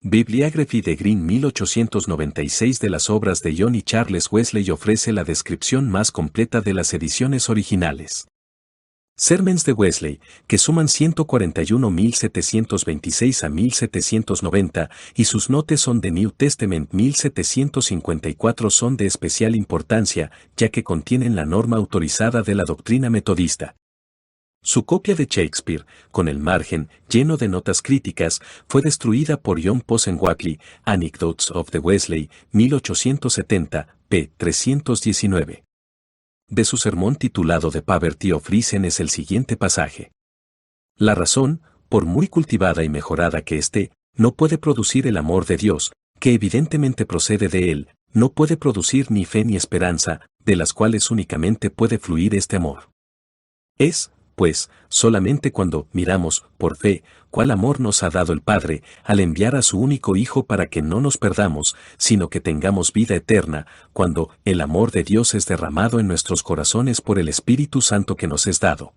Bibliography de Green 1896 de las obras de John y Charles Wesley ofrece la descripción más completa de las ediciones originales. Sermons de Wesley, que suman 141.726 a 1.790, y sus notes son de New Testament 1.754 son de especial importancia, ya que contienen la norma autorizada de la doctrina metodista. Su copia de Shakespeare, con el margen lleno de notas críticas, fue destruida por John Possenwakley, Anecdotes of the Wesley, 1870, p. 319. De su sermón titulado The Poverty of Reason es el siguiente pasaje. La razón, por muy cultivada y mejorada que esté, no puede producir el amor de Dios, que evidentemente procede de Él, no puede producir ni fe ni esperanza, de las cuales únicamente puede fluir este amor. Es, pues, solamente cuando miramos, por fe, cuál amor nos ha dado el Padre, al enviar a su único Hijo para que no nos perdamos, sino que tengamos vida eterna, cuando el amor de Dios es derramado en nuestros corazones por el Espíritu Santo que nos es dado.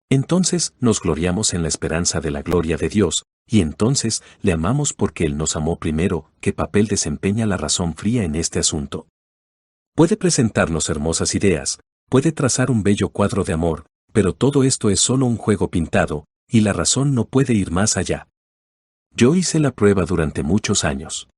Entonces nos gloriamos en la esperanza de la gloria de Dios, y entonces le amamos porque Él nos amó primero. ¿Qué papel desempeña la razón fría en este asunto? Puede presentarnos hermosas ideas, puede trazar un bello cuadro de amor, pero todo esto es solo un juego pintado, y la razón no puede ir más allá. Yo hice la prueba durante muchos años.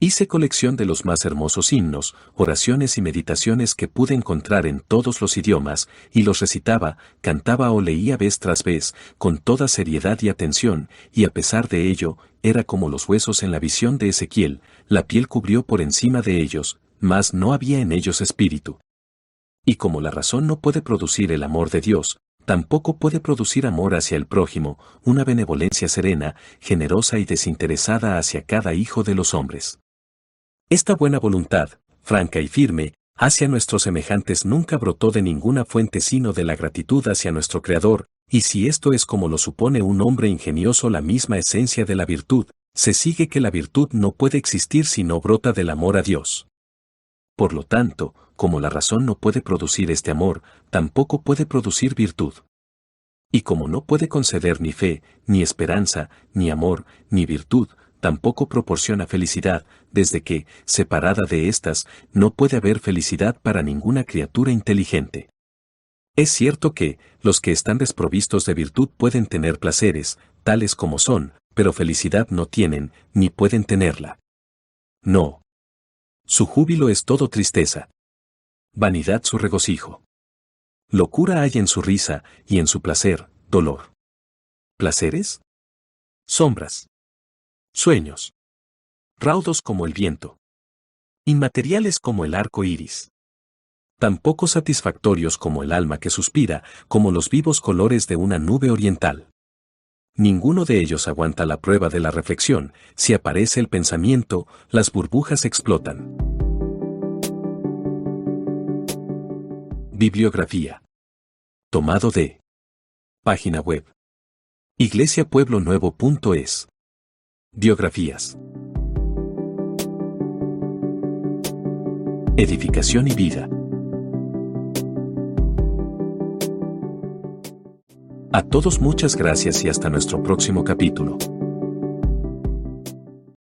Hice colección de los más hermosos himnos, oraciones y meditaciones que pude encontrar en todos los idiomas, y los recitaba, cantaba o leía vez tras vez, con toda seriedad y atención, y a pesar de ello, era como los huesos en la visión de Ezequiel, la piel cubrió por encima de ellos, mas no había en ellos espíritu. Y como la razón no puede producir el amor de Dios, tampoco puede producir amor hacia el prójimo, una benevolencia serena, generosa y desinteresada hacia cada hijo de los hombres. Esta buena voluntad, franca y firme, hacia nuestros semejantes nunca brotó de ninguna fuente sino de la gratitud hacia nuestro Creador, y si esto es como lo supone un hombre ingenioso la misma esencia de la virtud, se sigue que la virtud no puede existir si no brota del amor a Dios. Por lo tanto, como la razón no puede producir este amor, tampoco puede producir virtud. Y como no puede conceder ni fe, ni esperanza, ni amor, ni virtud, tampoco proporciona felicidad, desde que, separada de éstas, no puede haber felicidad para ninguna criatura inteligente. Es cierto que, los que están desprovistos de virtud pueden tener placeres, tales como son, pero felicidad no tienen, ni pueden tenerla. No. Su júbilo es todo tristeza. Vanidad su regocijo. Locura hay en su risa, y en su placer, dolor. ¿Placeres? Sombras. Sueños. Raudos como el viento. Inmateriales como el arco iris. Tan poco satisfactorios como el alma que suspira, como los vivos colores de una nube oriental. Ninguno de ellos aguanta la prueba de la reflexión. Si aparece el pensamiento, las burbujas explotan. Bibliografía. Tomado de página web iglesiapueblonuevo.es. Biografías. Edificación y vida. A todos muchas gracias y hasta nuestro próximo capítulo.